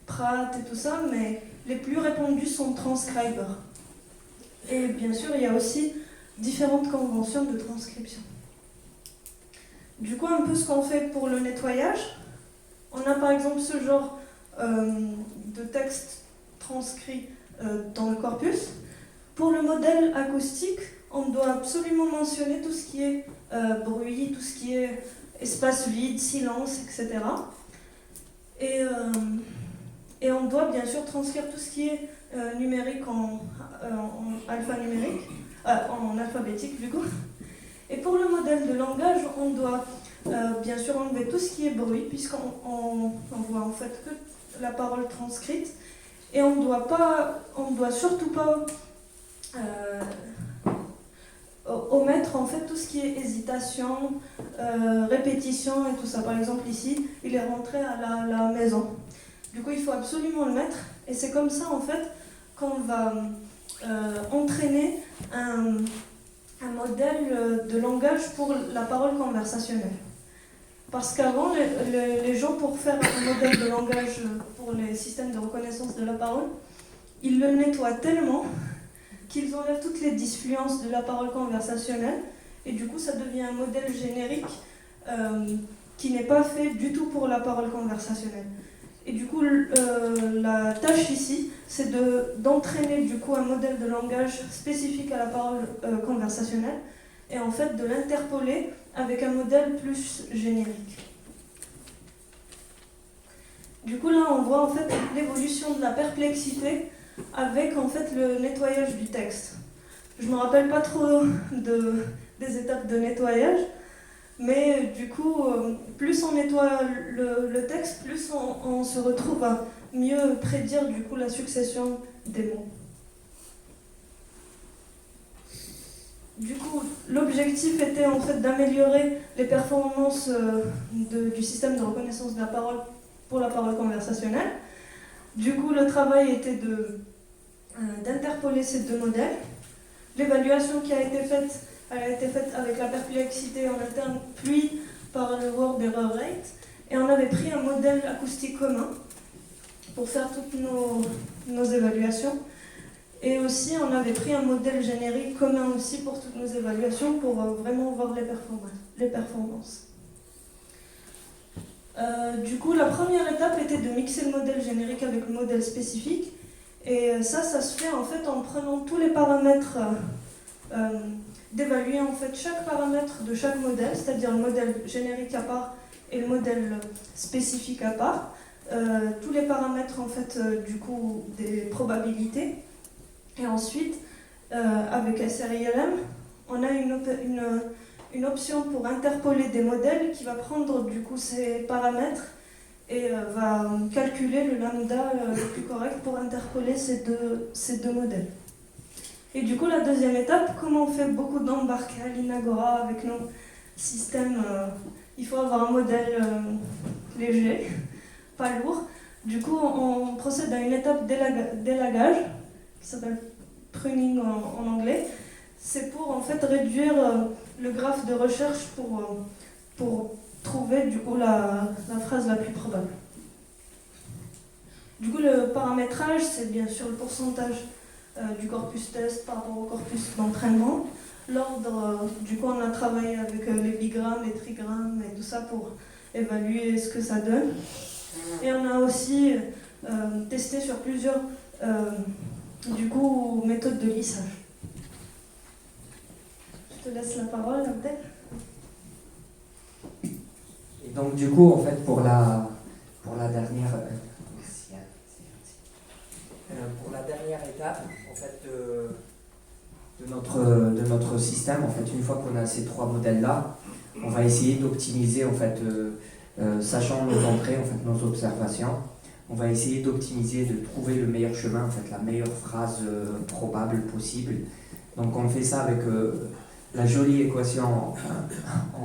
PRAT et tout ça, mais les plus répandus sont Transcriber. Et bien sûr, il y a aussi différentes conventions de transcription. Du coup, un peu ce qu'on fait pour le nettoyage. On a par exemple ce genre de texte transcrit dans le corpus. Pour le modèle acoustique, on doit absolument mentionner tout ce qui est bruit, tout ce qui est espace vide, silence, etc. Et on doit bien sûr transcrire tout ce qui est numérique en alphanumérique, en alphabétique du coup. Et pour le modèle de langage, on doit bien sûr enlever tout ce qui est bruit, puisqu'on voit en fait que la parole transcrite. Et on doit surtout pas omettre en fait tout ce qui est hésitation, répétition et tout ça. Par exemple ici, il est rentré à la maison. Du coup, il faut absolument le mettre. Et c'est comme ça en fait qu'on va entraîner un modèle de langage pour la parole conversationnelle. Parce qu'avant, les gens, pour faire un modèle de langage pour les systèmes de reconnaissance de la parole, ils le nettoient tellement qu'ils enlèvent toutes les disfluences de la parole conversationnelle, et du coup ça devient un modèle générique qui n'est pas fait du tout pour la parole conversationnelle. Et du coup la tâche ici, c'est d'entraîner du coup un modèle de langage spécifique à la parole conversationnelle, et en fait de l'interpoler avec un modèle plus générique. Du coup là on voit en fait l'évolution de la perplexité avec en fait le nettoyage du texte. Je ne me rappelle pas trop des étapes de nettoyage, mais du coup, plus on nettoie le texte, plus on se retrouve à mieux prédire du coup la succession des mots. Du coup, l'objectif était en fait d'améliorer les performances du système de reconnaissance de la parole pour la parole conversationnelle. Du coup, le travail était d'interpoler ces deux modèles. L'évaluation qui a été faite, elle a été faite avec la perplexité en interne, puis par le Word Error Rate. Et on avait pris un modèle acoustique commun pour faire toutes nos évaluations. Et aussi, on avait pris un modèle générique commun aussi pour toutes nos évaluations pour vraiment voir les performances. Du coup, la première étape était de mixer le modèle générique avec le modèle spécifique. Et ça se fait en fait en prenant tous les paramètres, d'évaluer en fait chaque paramètre de chaque modèle, c'est-à-dire le modèle générique à part et le modèle spécifique à part. Tous les paramètres en fait du coup des probabilités. Et ensuite, avec SRILM, on a une option pour interpoler des modèles qui va prendre du coup ces paramètres et va calculer le lambda le plus correct pour interpoler ces deux modèles. Et du coup, la deuxième étape, comme on fait beaucoup d'embarqués à l'Inagora avec nos systèmes, il faut avoir un modèle léger, pas lourd. Du coup, on procède à une étape d'élagage. qui s'appelle pruning en anglais. C'est pour en fait réduire le graphe de recherche pour trouver du coup la phrase la plus probable. Du coup, le paramétrage, c'est bien sûr le pourcentage du corpus test par rapport au corpus d'entraînement. L'ordre, du coup, on a travaillé avec les bigrammes, les trigrammes et tout ça pour évaluer ce que ça donne. Et on a aussi testé sur plusieurs du coup, méthodes de lissage. Je te laisse la parole, Abdel. Et donc du coup, en fait, pour la dernière... merci, Anne, c'est gentil. Pour la dernière étape, en fait, de notre système, en fait, une fois qu'on a ces trois modèles-là, on va essayer d'optimiser, en fait, sachant nos entrées, en fait, nos observations, on va essayer d'optimiser, de trouver le meilleur chemin, en fait, la meilleure phrase probable possible. Donc on fait ça avec la jolie équation en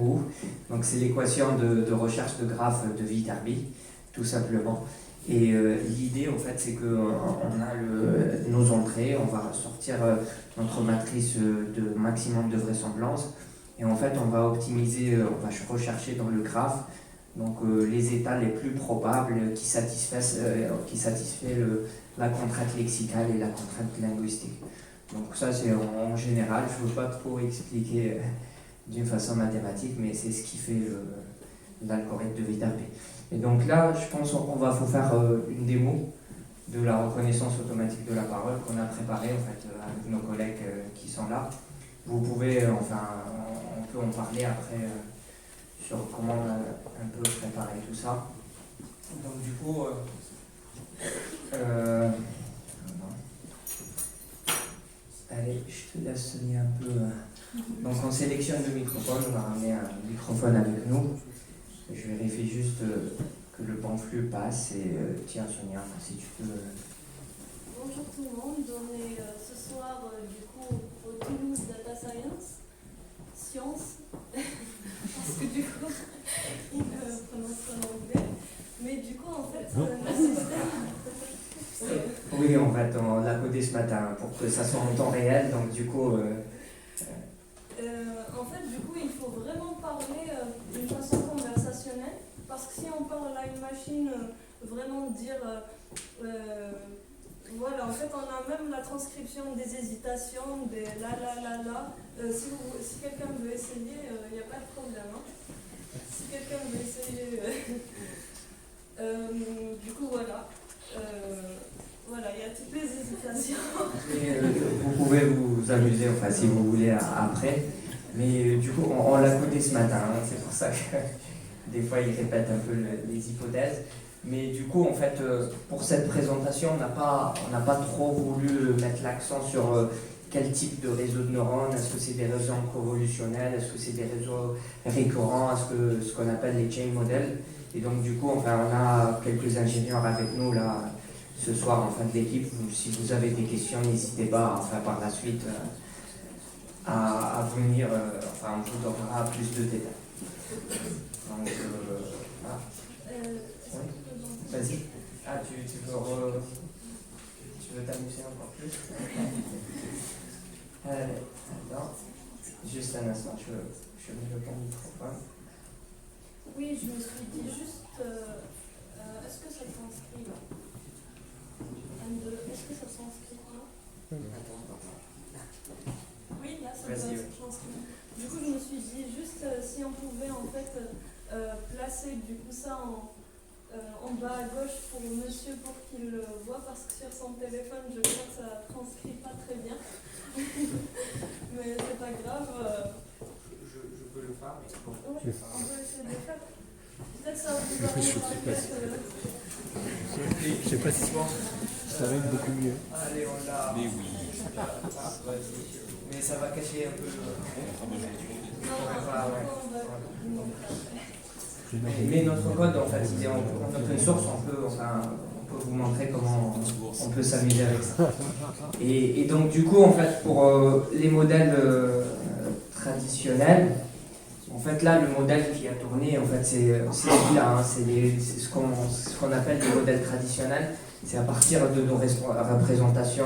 haut. Donc c'est l'équation de recherche de graphe de Viterbi, tout simplement. Et l'idée, en fait, c'est qu'on a nos entrées, on va sortir notre matrice de maximum de vraisemblance. Et en fait, on va optimiser, on va rechercher dans le graphe donc, les états les plus probables qui satisfait la contrainte lexicale et la contrainte linguistique. Donc ça, c'est en général, je ne veux pas trop expliquer d'une façon mathématique, mais c'est ce qui fait l'algorithme de Viterbi. Et donc là, je pense qu'on va vous faire une démo de la reconnaissance automatique de la parole qu'on a préparée en fait, avec nos collègues qui sont là. Vous pouvez, enfin, on peut en parler après sur comment on a un peu préparé tout ça. Donc du coup, allez, je te laisse sonner un peu. Donc on sélectionne le microphone, on va ramener un microphone avec nous. Je vérifie juste que le bon flux passe et tiens Sonia, si tu peux. Bonjour tout le monde, on est ce soir du coup au Toulouse Data Science, parce que du coup il prononce en anglais, mais du coup en fait le système... Oui, en fait, on l'a codé ce matin pour que ça soit en temps réel, donc du coup... en fait, du coup, il faut vraiment parler d'une façon conversationnelle, parce que si on parle à une machine, vraiment dire... voilà, en fait, on a même la transcription des hésitations, des la. Si quelqu'un veut essayer, il n'y a pas de problème. Hein. Si quelqu'un veut essayer... du coup, voilà. Voilà, il y a toutes les hésitations. Et, vous pouvez vous amuser, enfin, si vous voulez, après. Mais du coup, on l'a codé ce matin, hein, c'est pour ça que des fois, il répète un peu les hypothèses. Mais du coup, en fait, pour cette présentation, on n'a pas trop voulu mettre l'accent sur quel type de réseau de neurones. Est-ce que c'est des réseaux convolutionnels? Est-ce que c'est des réseaux récurrents? Est-ce que ce qu'on appelle les chain models? Et donc, du coup, enfin, on a quelques ingénieurs avec nous là ce soir en fin de l'équipe. Si vous avez des questions, n'hésitez pas, enfin, par la suite à venir. Enfin, on vous donnera plus de détails. Donc, voilà. Oui. Vas-y. Ah, tu veux t'amuser encore plus? Allez, attends. Juste un instant, je mets le bon microphone. Oui, je me suis dit juste, est-ce que ça s'inscrit là? Est-ce que ça s'inscrit là? Oui, là, ça s'inscrit. Du coup, je me suis dit juste si on pouvait en fait placer du coup ça en bas à gauche pour monsieur pour qu'il le voit, parce que sur son téléphone, je crois que ça transcrit pas très bien. Mais c'est pas grave. Je peux le faire, mais c'est bon. Oui, on peut essayer de le faire. Peut-être ça vous arrive par Je sais pas si ça va être beaucoup mieux. Allez, on l'a. Mais oui. Mais ça va cacher un peu. Mais notre code, en fait, il est en open source. On peut vous montrer comment on peut s'amuser avec ça. Et donc, du coup, en fait, pour les modèles traditionnels, en fait, là, le modèle qui a tourné, en fait, c'est celui-là. Hein, c'est ce qu'on appelle les modèles traditionnels. c'est à partir de nos représentations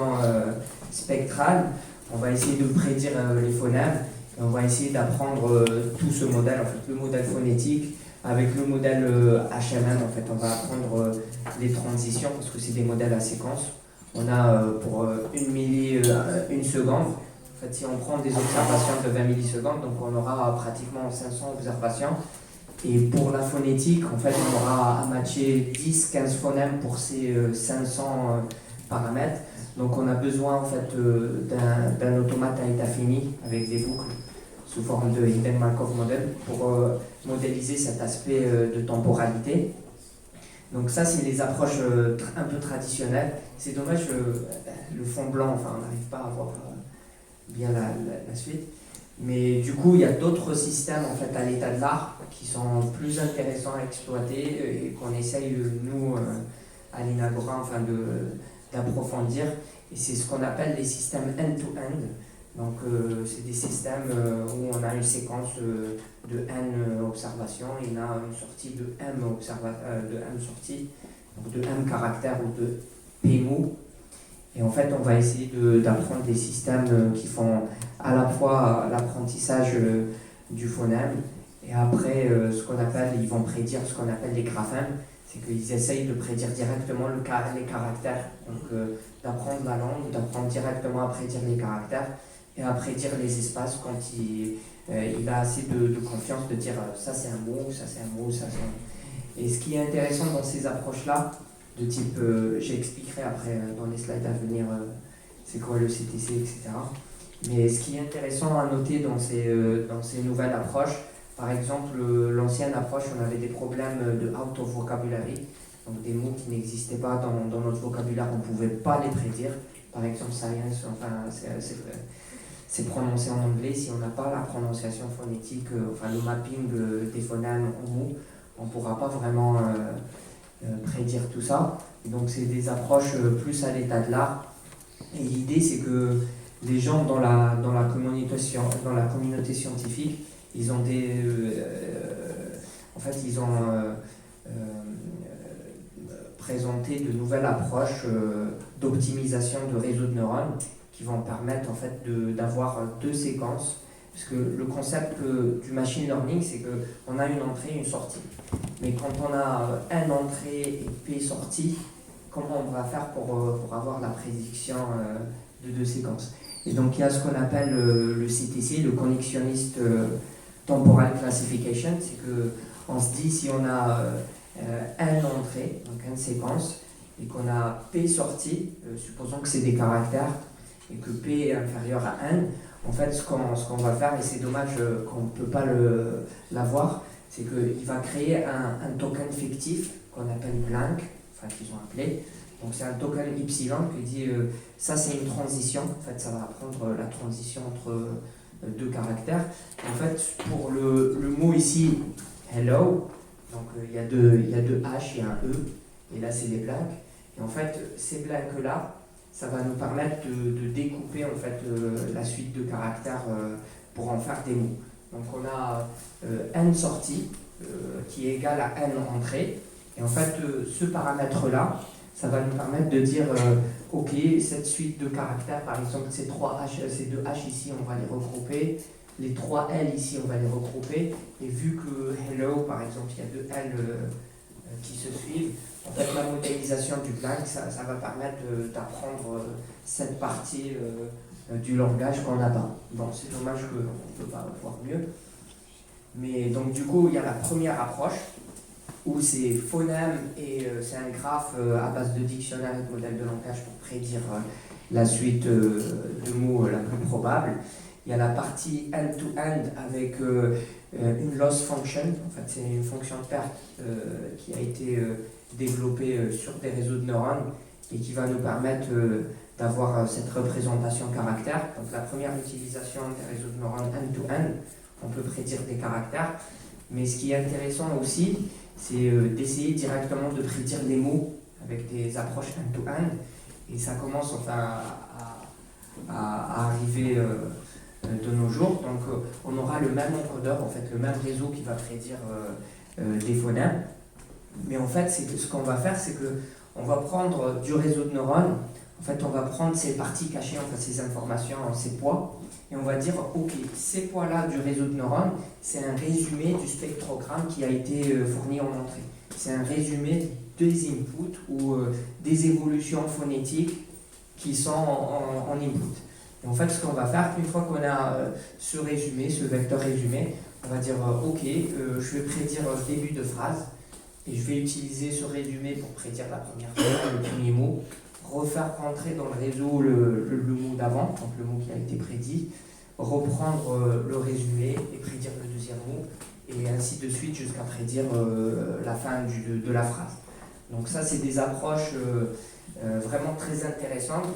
spectrales, on va essayer de prédire les phonèmes et on va essayer d'apprendre tout ce modèle, en fait, le modèle phonétique avec le modèle HMM. En fait, on va apprendre les transitions parce que c'est des modèles à séquence. On a pour une seconde. En fait, si on prend des observations de 20 millisecondes, donc on aura pratiquement 500 observations. Et pour la phonétique, en fait, on aura à matcher 10-15 phonèmes pour ces 500 paramètres. Donc on a besoin en fait d'un automate à état fini avec des boucles sous forme de Hidden Markov Model pour modéliser cet aspect de temporalité. Donc ça, c'est les approches un peu traditionnelles. C'est dommage, le fond blanc, enfin on n'arrive pas à voir bien la suite. Mais du coup, il y a d'autres systèmes en fait à l'état de l'art qui sont plus intéressants à exploiter et qu'on essaye, nous, à l'Inagora, enfin, d'approfondir. Et c'est ce qu'on appelle les systèmes end-to-end. Donc, c'est des systèmes où on a une séquence de n observations et on a une sortie de m sorties, donc de m caractères ou de p mots. Et en fait, on va essayer d'apprendre des systèmes qui font à la fois l'apprentissage du phonème et après, ils vont prédire ce qu'on appelle les graphèmes. C'est qu'ils essayent de prédire directement les caractères. Donc, d'apprendre la langue, d'apprendre directement à prédire les caractères et à prédire les espaces quand il a assez de confiance de dire ça c'est un mot, ça c'est un mot, ça c'est un mot. Et ce qui est intéressant dans ces approches-là, de type, j'expliquerai après dans les slides à venir c'est quoi le CTC, etc. Mais ce qui est intéressant à noter dans ces nouvelles approches, par exemple, l'ancienne approche, on avait des problèmes de out of vocabulary, donc des mots qui n'existaient pas dans notre vocabulaire, on ne pouvait pas les prédire. Par exemple, science, enfin, c'est prononcé en anglais, si on n'a pas la prononciation phonétique, enfin le mapping des phonèmes en mots, on ne pourra pas vraiment prédire tout ça. Et donc c'est des approches plus à l'état de l'art. Et l'idée c'est que les gens dans la communauté scientifique, ils ont présenté de nouvelles approches d'optimisation de réseaux de neurones qui vont permettre en fait d'avoir deux séquences. Parce que le concept du machine learning, c'est qu'on a une entrée et une sortie. Mais quand on a une entrée et P sortie, comment on va faire pour avoir la prédiction de deux séquences? Et donc il y a ce qu'on appelle le CTC, le Connectionist Temporal Classification. C'est qu'on se dit si on a une entrée, donc une séquence, et qu'on a P sortie, supposons que c'est des caractères, et que P est inférieur à n, en fait, ce qu'on va faire, et c'est dommage qu'on ne peut pas l'avoir, c'est qu'il va créer un token fictif qu'on appelle blank, enfin qu'ils ont appelé. Donc c'est un token epsilon qui dit ça c'est une transition, en fait ça va prendre la transition entre deux caractères. En fait, pour le mot ici, hello, donc il y a deux H, il y a un E, et là c'est des blanks. Et en fait, ces blanks-là, ça va nous permettre de découper en fait la suite de caractères pour en faire des mots. Donc on a n sortie qui est égal à n entrée. Et en fait, ce paramètre-là, ça va nous permettre de dire ok, cette suite de caractères, par exemple ces deux H ici, on va les regrouper. Les trois L ici, on va les regrouper. Et vu que hello, par exemple, il y a deux L qui se suivent, en fait, la modélisation du blank, ça va permettre d'apprendre cette partie du langage qu'on n'a pas. Bon, c'est dommage qu'on ne peut pas voir mieux. Mais donc, du coup, il y a la première approche où c'est phonème et c'est un graphe à base de dictionnaire et de modèle de langage pour prédire la suite de mots la plus probable. Il y a la partie end-to-end avec une loss function. En fait, c'est une fonction de perte qui a été développée sur des réseaux de neurones et qui va nous permettre d'avoir cette représentation caractère. Donc la première utilisation des réseaux de neurones end-to-end, on peut prédire des caractères. Mais ce qui est intéressant aussi, c'est d'essayer directement de prédire les mots avec des approches end-to-end. Et ça commence enfin à arriver de nos jours. Donc on aura le même encodeur, en fait, le même réseau qui va prédire des phonèmes. Mais en fait, ce qu'on va faire, c'est on va prendre du réseau de neurones, en fait on va prendre ces parties cachées, enfin ces informations, ces poids, et on va dire, ok, ces poids-là du réseau de neurones, c'est un résumé du spectrogramme qui a été fourni en entrée. C'est un résumé des inputs ou des évolutions phonétiques qui sont en input. Et en fait, ce qu'on va faire, une fois qu'on a ce résumé, ce vecteur résumé, on va dire, ok, je vais prédire le début de phrase, et je vais utiliser ce résumé pour prédire la première phrase, le premier mot, refaire rentrer dans le réseau le mot d'avant, donc le mot qui a été prédit, reprendre le résumé et prédire le deuxième mot, et ainsi de suite jusqu'à prédire la fin de la phrase. Donc ça, c'est des approches vraiment très intéressantes,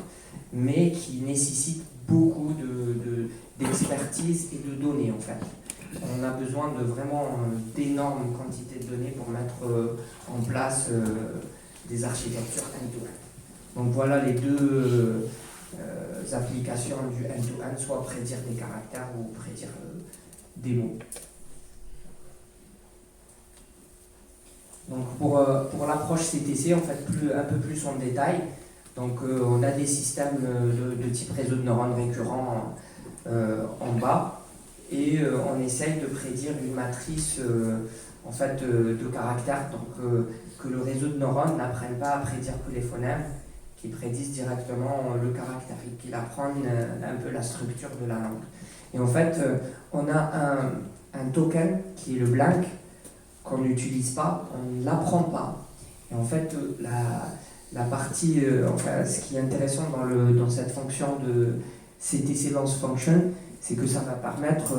mais qui nécessitent beaucoup d'expertise et de données en fait. On a besoin de vraiment d'énormes quantités de données pour mettre en place des architectures end-to-end. Donc voilà les deux applications du end-to-end, soit prédire des caractères ou prédire des mots. Donc pour l'approche CTC, en fait, un peu plus en détail, donc on a des systèmes de type réseau de neurones récurrents en bas, et on essaye de prédire une matrice en fait, de caractères, donc que le réseau de neurones n'apprenne pas à prédire que les phonèmes, qu'ils prédisent directement le caractère, et qu'ils apprennent un peu la structure de la langue. Et en fait, on a un token qui est le blank, qu'on n'utilise pas, on ne l'apprend pas. Et en fait, la partie, enfin, ce qui est intéressant dans cette fonction de CTC Lance Function, c'est que ça va permettre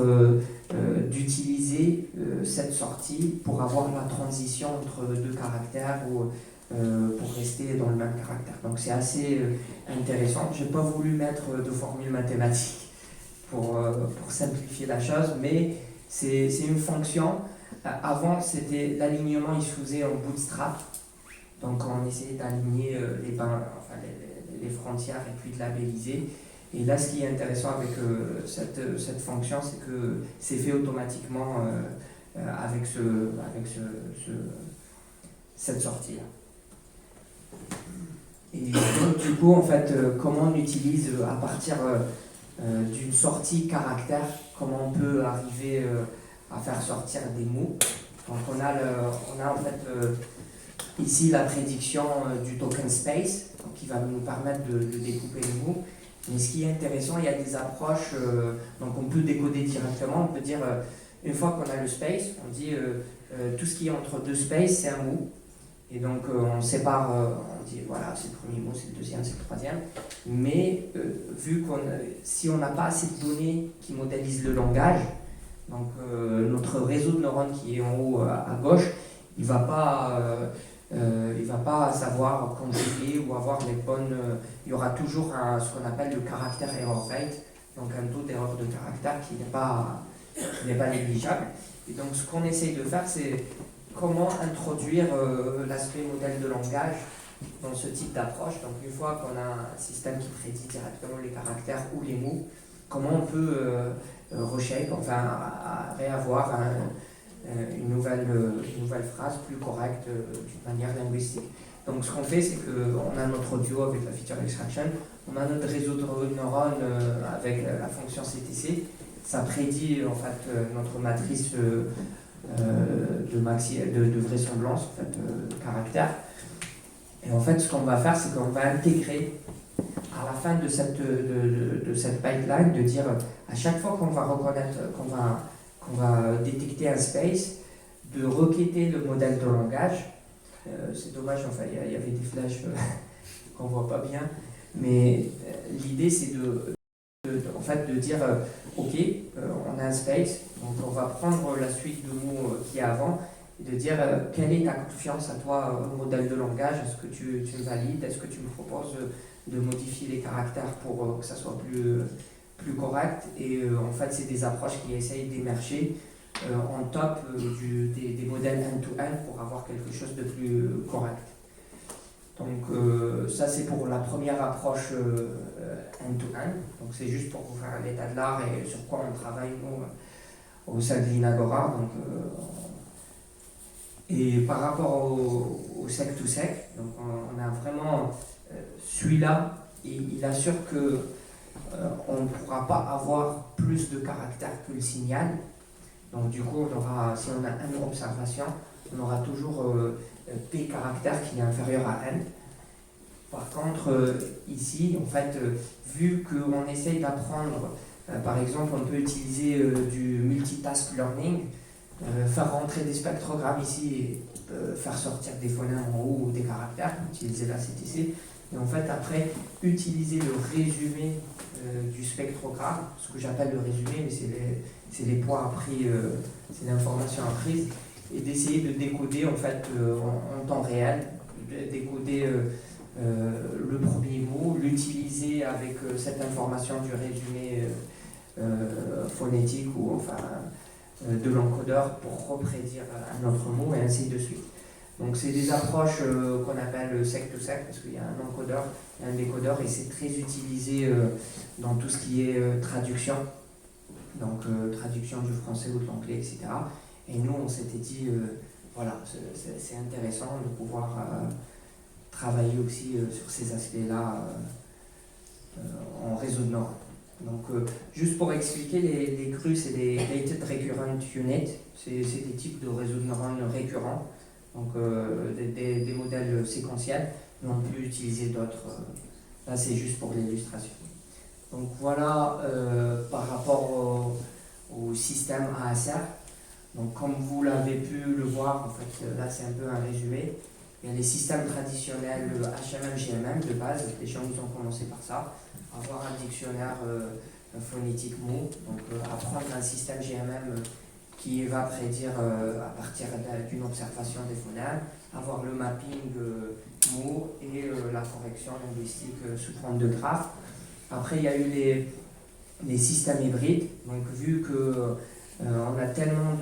d'utiliser cette sortie pour avoir la transition entre deux caractères ou pour rester dans le même caractère. Donc c'est assez intéressant. Je n'ai pas voulu mettre de formule mathématique pour simplifier la chose, mais c'est une fonction. Avant, c'était l'alignement, il se faisait en bootstrap. Donc on essayait d'aligner les frontières et puis de labelliser. Et là, ce qui est intéressant avec cette fonction, c'est que c'est fait automatiquement avec cette sortie-là. Et donc, du coup, en fait, comment on utilise à partir d'une sortie caractère, comment on peut arriver à faire sortir des mots. Donc on a en fait ici la prédiction du token space, donc qui va nous permettre de découper les mots. Mais ce qui est intéressant, il y a des approches, donc on peut décoder directement, on peut dire, une fois qu'on a le space, on dit tout ce qui est entre deux spaces, c'est un mot. Et donc on sépare, on dit voilà, c'est le premier mot, c'est le deuxième, c'est le troisième. Mais vu si on n'a pas assez de données qui modélisent le langage, donc notre réseau de neurones qui est en haut à gauche, il ne va pas savoir conjuguer ou avoir les bonnes... il y aura toujours ce qu'on appelle le caractère error rate, donc un taux d'erreur de caractère qui n'est pas négligeable. Et donc ce qu'on essaye de faire, c'est comment introduire l'aspect modèle de langage dans ce type d'approche. Donc une fois qu'on a un système qui prédit directement les caractères ou les mots, comment on peut reshape, enfin réavoir une nouvelle phrase plus correcte d'une manière linguistique. Donc ce qu'on fait, c'est qu'on a notre audio avec la feature extraction, on a notre réseau de neurones avec la fonction CTC, ça prédit en fait notre matrice de vraisemblance, en fait, caractère. Et en fait, ce qu'on va faire, c'est qu'on va intégrer à la fin de cette pipeline, de dire à chaque fois qu'on va reconnaître, qu'on va détecter un space, de requêter le modèle de langage. C'est dommage, enfin, il y avait des flashs qu'on ne voit pas bien, mais l'idée c'est en fait, de dire ok, on a un space, donc on va prendre la suite de mots qui est avant et de dire quelle est ta confiance à toi au modèle de langage, est-ce que tu le valides, est-ce que tu me proposes de modifier les caractères pour que ça soit plus correct. Et en fait, c'est des approches qui essayent d'émerger en top des modèles end-to-end pour avoir quelque chose de plus correct. Donc ça, c'est pour la première approche end-to-end. Donc c'est juste pour vous faire l'état de l'art et sur quoi on travaille nous au sein de l'Inagora. Et par rapport au sec-to-sec, donc on a vraiment celui-là, il assure que on ne pourra pas avoir plus de caractères que le signal. Donc du coup, on aura, si on a une observation, on aura toujours P caractères qui est inférieur à N. Par contre, ici, en fait, vu qu'on essaye d'apprendre, par exemple, on peut utiliser du multitask learning, faire rentrer des spectrogrammes ici et faire sortir des phonèmes en haut ou des caractères, utiliser la CTC. Et en fait, après, utiliser le résumé du spectrogramme, ce que j'appelle le résumé, mais c'est les poids appris, c'est l'information apprise, et d'essayer de décoder en fait en temps réel, décoder le premier mot, l'utiliser avec cette information du résumé phonétique ou enfin de l'encodeur pour reprédire un autre mot et ainsi de suite. Donc c'est des approches qu'on appelle sec-to-sec parce qu'il y a un encodeur et un décodeur et c'est très utilisé dans tout ce qui est traduction, donc traduction du français ou de l'anglais, etc. Et nous on s'était dit, voilà, c'est intéressant de pouvoir travailler aussi sur ces aspects-là en réseau de neurones. Donc juste pour expliquer, les GRU c'est des Gated Recurrent Unit, c'est des types de réseaux de neurones récurrents. Donc des modèles séquentiels, mais on peut utiliser d'autres. Là, c'est juste pour l'illustration. Donc voilà par rapport au système ASR. Donc comme vous l'avez pu le voir, en fait, là c'est un peu un résumé. Il y a les systèmes traditionnels HMM, GMM de base. Les gens ils ont commencé par ça. Avoir un dictionnaire phonétique mot. Donc apprendre un système GMM qui va prédire à partir d'une observation des phonèmes, avoir le mapping mot et la correction linguistique sous forme de graphe. Après, il y a eu les systèmes hybrides. Donc, vu que on a tellement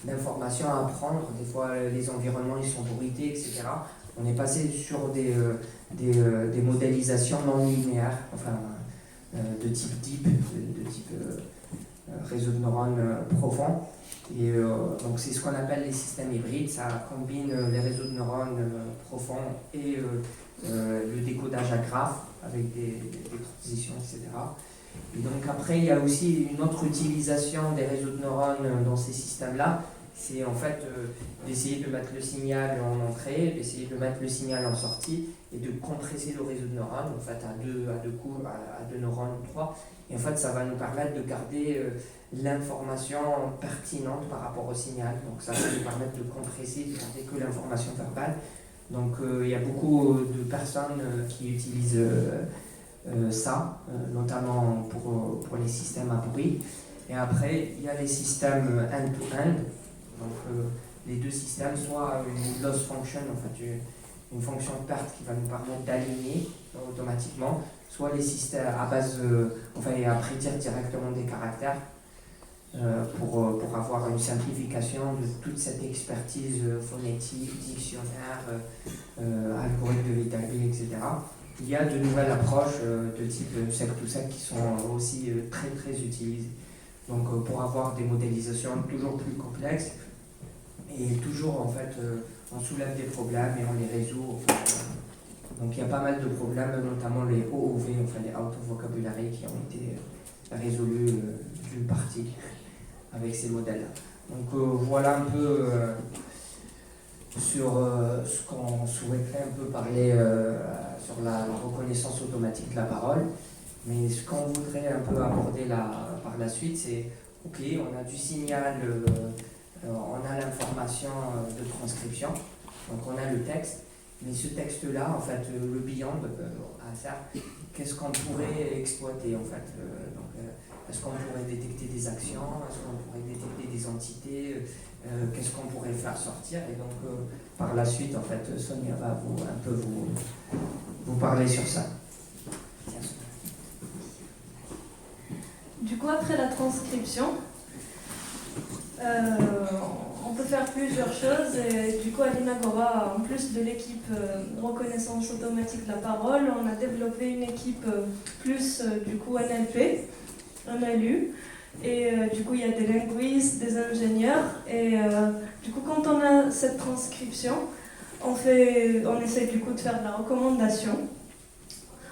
d'informations à apprendre, des fois les environnements ils sont bruités, etc. On est passé sur des modélisations non linéaires, enfin de type deep, de type réseau de neurones profond. Et donc c'est ce qu'on appelle les systèmes hybrides. Ça combine les réseaux de neurones profonds et le décodage à graphe avec des transitions, etc. Et donc après, il y a aussi une autre utilisation des réseaux de neurones dans ces systèmes-là. C'est en fait d'essayer de mettre le signal en entrée, d'essayer de mettre le signal en sortie et de compresser le réseau de neurones en fait, à deux neurones ou trois. Et en fait, ça va nous permettre de garder l'information pertinente par rapport au signal. Donc ça va nous permettre de compresser, de garder que l'information verbale. Donc il y a beaucoup de personnes qui utilisent ça, notamment pour les systèmes à bruit. Et après, il y a les systèmes end-to-end. Donc les deux systèmes, soit une loss function, en fait une fonction de perte qui va nous permettre d'aligner automatiquement, soit les systèmes à base, à prédire directement des caractères pour avoir une simplification de toute cette expertise phonétique, dictionnaire, algorithme de Vitali, etc. Il y a de nouvelles approches de type sec-to-sec qui sont aussi très très utilisées. Donc pour avoir des modélisations toujours plus complexes et toujours en fait on soulève des problèmes et on les résout. Donc il y a pas mal de problèmes, notamment les OOV, enfin les out of vocabulary qui ont été résolus d'une partie avec ces modèles-là. Donc voilà un peu sur ce qu'on souhaiterait un peu parler sur la reconnaissance automatique de la parole. Mais ce qu'on voudrait un peu aborder par la suite, c'est ok, on a du signal, on a l'information de transcription, donc on a le texte, mais ce texte-là, en fait, le beyond, à ça, qu'est-ce qu'on pourrait exploiter en fait est-ce qu'on pourrait détecter des actions, est-ce qu'on pourrait détecter des entités, qu'est-ce qu'on pourrait faire sortir, et donc par la suite, en fait, Sonia va vous parler sur ça. Du coup, après la transcription, on peut faire plusieurs choses. Et du coup, à l'Inagora, en plus de l'équipe reconnaissance automatique de la parole, on a développé une équipe plus du coup NLP, NLU, Et du coup, il y a des linguistes, des ingénieurs. Et du coup, quand on a cette transcription, on essaie du coup de faire de la recommandation.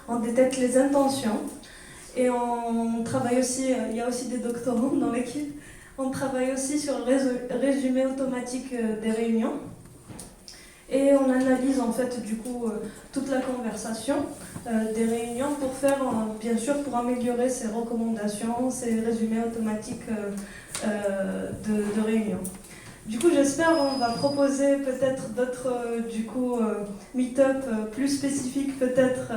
On détecte les intentions. Et on travaille aussi, il y a aussi des doctorants dans l'équipe. On travaille aussi sur le résumé automatique des réunions. Et on analyse en fait du coup toute la conversation des réunions pour faire, bien sûr, pour améliorer ces recommandations, ces résumés automatiques de réunions. Du coup, j'espère qu'on va proposer peut-être d'autres meet-up plus spécifiques, peut-être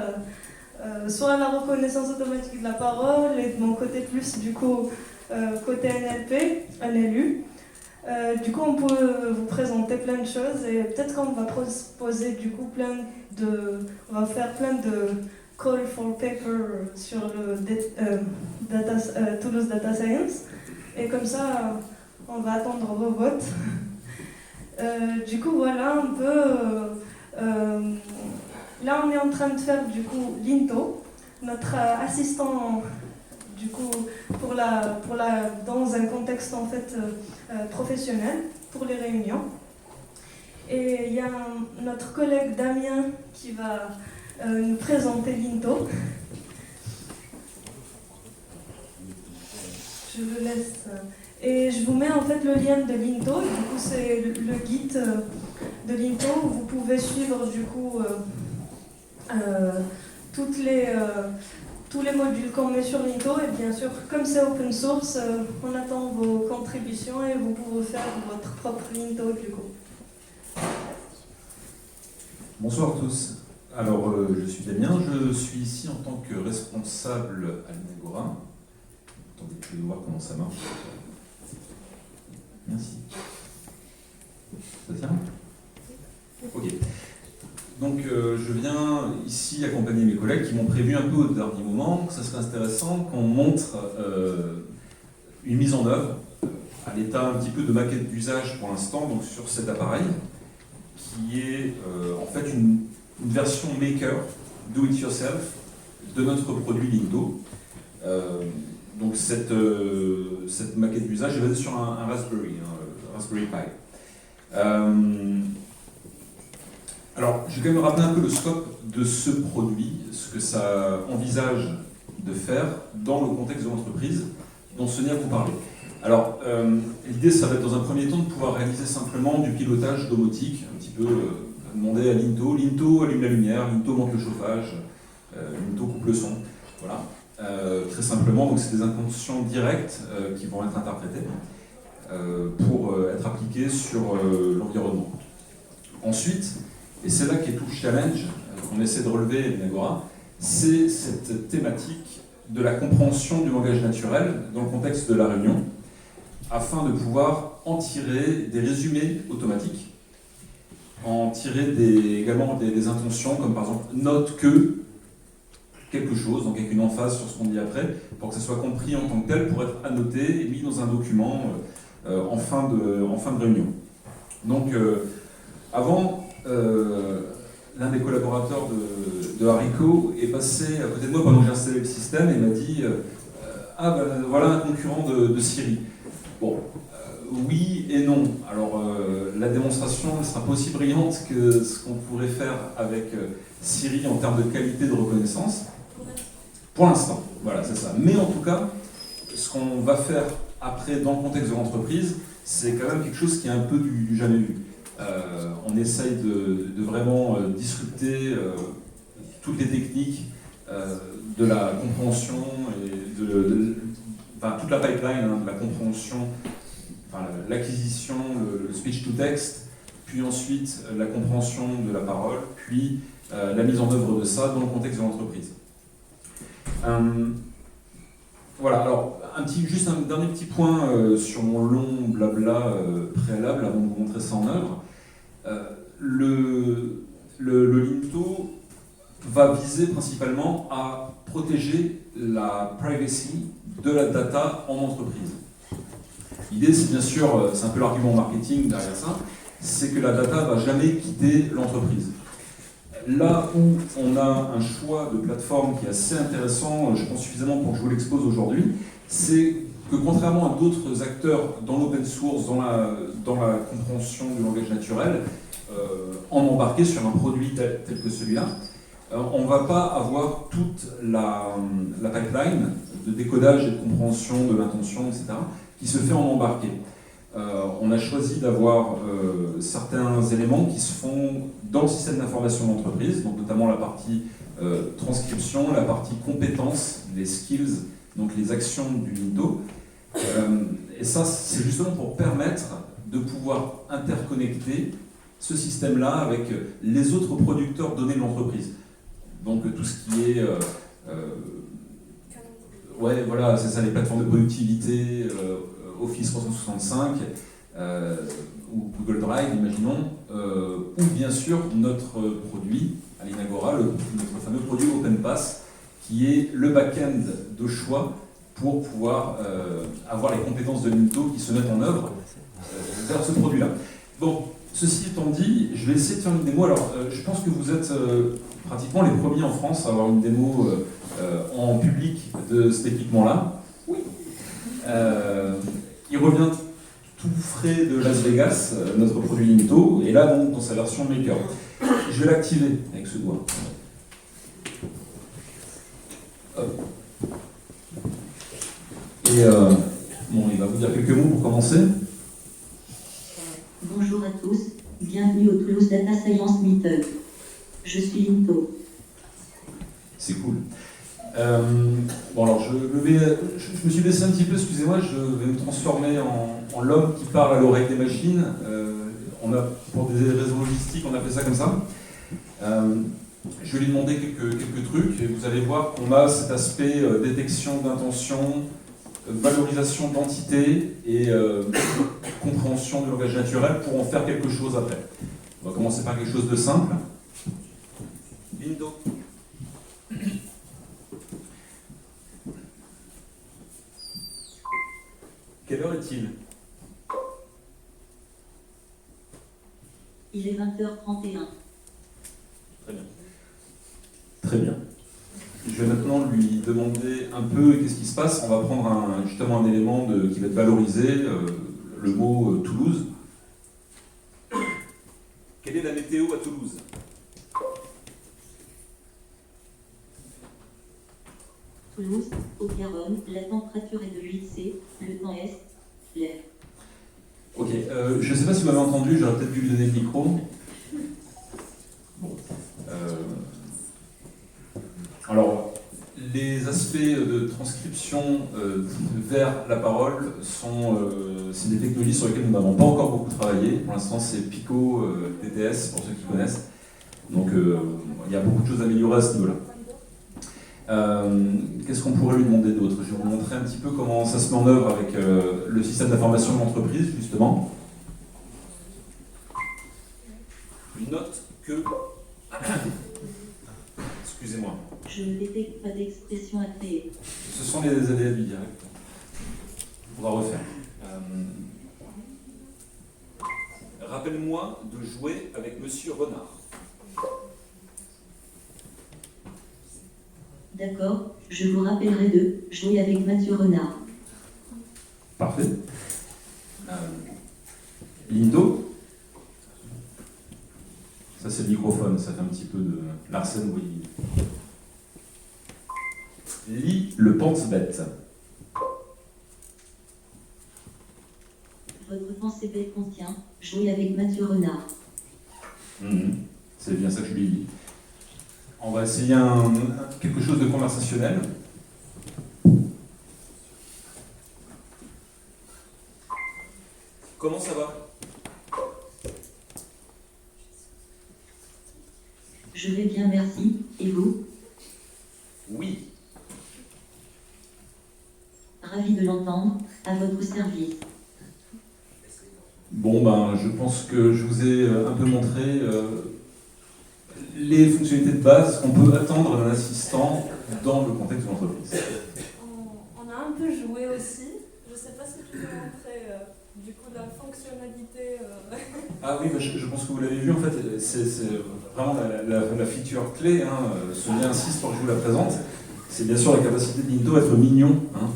soit la reconnaissance automatique de la parole et de mon côté plus du coup côté NLP, NLU. Du coup, on peut vous présenter plein de choses et peut-être qu'on va proposer du coup on va faire plein de call for paper sur le Toulouse Data Science et comme ça, on va attendre vos votes. Du coup, voilà un peu. Là, on est en train de faire du coup Linto, notre assistant. Du coup, dans un contexte en fait professionnel pour les réunions. Et il y a notre collègue Damien qui va nous présenter Linto. Je le laisse. Et je vous mets en fait le lien de Linto. Du coup, c'est le guide de Linto où vous pouvez suivre du coup tous les modules qu'on met sur Linto et bien sûr, comme c'est open source, on attend vos contributions et vous pouvez faire votre propre Linto du coup. Bonsoir à tous. Alors, je suis Damien, je suis ici en tant que responsable à l'Inagora. Attendez, je vais voir comment ça marche. Merci. Ça tient ? Ok. Donc je viens ici accompagner mes collègues qui m'ont prévu un peu au dernier moment que ça serait intéressant qu'on montre une mise en œuvre à l'état un petit peu de maquette d'usage pour l'instant, donc sur cet appareil, qui est en fait une version maker, do it yourself, de notre produit Linto. Donc cette maquette d'usage est basée sur un Raspberry Pi. Alors, je vais quand même rappeler un peu le scope de ce produit, ce que ça envisage de faire dans le contexte de l'entreprise dont Sonia vous parlait. Alors, l'idée, ça va être dans un premier temps de pouvoir réaliser simplement du pilotage domotique, un petit peu demander à Linto. Linto allume la lumière, Linto monte le chauffage, Linto coupe le son. Voilà. Très simplement, donc c'est des intentions directes qui vont être interprétées pour être appliquées sur l'environnement. Ensuite, et c'est là qu'est tout le challenge qu'on essaie de relever à l'Inagora, c'est cette thématique de la compréhension du langage naturel dans le contexte de la réunion, afin de pouvoir en tirer des résumés automatiques, en tirer également des intentions, comme par exemple note que quelque chose, donc avec une emphase sur ce qu'on dit après, pour que ça soit compris en tant que tel, pour être annoté et mis dans un document en fin de réunion. Donc, avant, l'un des collaborateurs de Haricot est passé à côté de moi pendant que j'ai installé le système et m'a dit ah ben voilà un concurrent de Siri. Bon, oui et non. Alors la démonstration ne sera pas aussi brillante que ce qu'on pourrait faire avec Siri en termes de qualité de reconnaissance. Pour l'instant, voilà, c'est ça. Mais en tout cas, ce qu'on va faire après dans le contexte de l'entreprise, c'est quand même quelque chose qui est un peu du jamais vu. On essaye de vraiment disrupter toutes les techniques de la compréhension et toute la pipeline de la compréhension, l'acquisition, le speech to text, puis ensuite la compréhension de la parole, puis la mise en œuvre de ça dans le contexte de l'entreprise. Voilà, alors juste un dernier petit point sur mon long blabla préalable avant de vous montrer ça en œuvre. Le Linto va viser principalement à protéger la privacy de la data en entreprise. L'idée, c'est bien sûr, c'est un peu l'argument marketing derrière ça, c'est que la data ne va jamais quitter l'entreprise. Là où on a un choix de plateforme qui est assez intéressant, je pense suffisamment pour que je vous l'expose aujourd'hui, c'est que contrairement à d'autres acteurs dans l'open source, dans la compréhension du langage naturel, en embarquer sur un produit tel que celui-là, on ne va pas avoir toute la pipeline de décodage et de compréhension de l'intention, etc., qui se fait en embarqué. On a choisi d'avoir certains éléments qui se font dans le système d'information d'entreprise, donc notamment la partie transcription, la partie compétences, les skills, donc les actions du Minto. Et ça, c'est justement pour permettre de pouvoir interconnecter ce système-là avec les autres producteurs de données de l'entreprise. Donc tout ce qui est... ouais, voilà, c'est ça, les plateformes de productivité, Office 365, ou Google Drive, imaginons, ou bien sûr notre produit, à l'Inagora, notre fameux produit OpenPass, qui est le back-end de choix pour pouvoir avoir les compétences de Minto qui se mettent en œuvre vers ce produit-là. Bon, ceci étant dit, je vais essayer de faire une démo. Alors, je pense que vous êtes pratiquement les premiers en France à avoir une démo en public de cet équipement-là. Oui. Il revient tout frais de Las Vegas, notre produit Minto, et là, donc, dans sa version Maker. Je vais l'activer avec ce doigt. Hop. Et bon, il va vous dire quelques mots pour commencer. Bonjour à tous, bienvenue au Toulouse Data Science Meetup. Je suis Minto. C'est cool. Bon alors je me suis baissé un petit peu, excusez-moi, je vais me transformer en l'homme qui parle à l'oreille des machines. On a, pour des raisons logistiques, on a fait ça comme ça. Je vais lui demander quelques trucs et vous allez voir qu'on a cet aspect détection d'intention, valorisation d'entité et compréhension du langage naturel pour en faire quelque chose après. On va commencer par quelque chose de simple. Lindo. Quelle heure est-il? Il est 20h31. Très bien. Très bien. Je vais maintenant lui demander un peu qu'est-ce qui se passe. On va prendre justement un élément qui va être valorisé, le mot Toulouse. Quelle est la météo à Toulouse? Toulouse, au Garonne, la température est de 8 C, le temps est clair. Ok, je ne sais pas si vous m'avez entendu, j'aurais peut-être dû lui donner le micro. Bon. Alors, les aspects de transcription vers la parole c'est des technologies sur lesquelles nous n'avons pas encore beaucoup travaillé. Pour l'instant, c'est Pico, TTS, pour ceux qui connaissent. Donc, il y a beaucoup de choses à améliorer à ce niveau-là. Qu'est-ce qu'on pourrait lui demander d'autre? Je vais vous montrer un petit peu comment ça se met en œuvre avec le système d'information de l'entreprise, justement. Je note que... Excusez-moi. Je ne détecte pas d'expression à créer. Ce sont les aléas du direct. On va refaire. Rappelle-moi de jouer avec Monsieur Renard. D'accord, je vous rappellerai de jouer avec Mathieu Renard. Parfait. Lindo. Ça c'est le microphone, ça fait un petit peu de Larsen Willy. Lis le pense-bête. Votre pensée bête contient jouer avec Mathieu Renard. C'est bien ça que je lui dis. On va essayer quelque chose de conversationnel. Comment ça va? Je vais bien, merci. Et vous? Oui. Ravi de l'entendre. À votre service. Bon, ben, je pense que je vous ai un peu montré les fonctionnalités de base qu'on peut attendre d'un assistant dans le contexte de l'entreprise. On a un peu joué aussi. Je ne sais pas si tu peux montrer du coup la fonctionnalité. Ah oui, bah, je pense que vous l'avez vu, en fait, c'est vraiment la feature clé. Hein. Sonia insiste pour que je vous la présente. C'est bien sûr la capacité de Lindo à être mignon. Hein.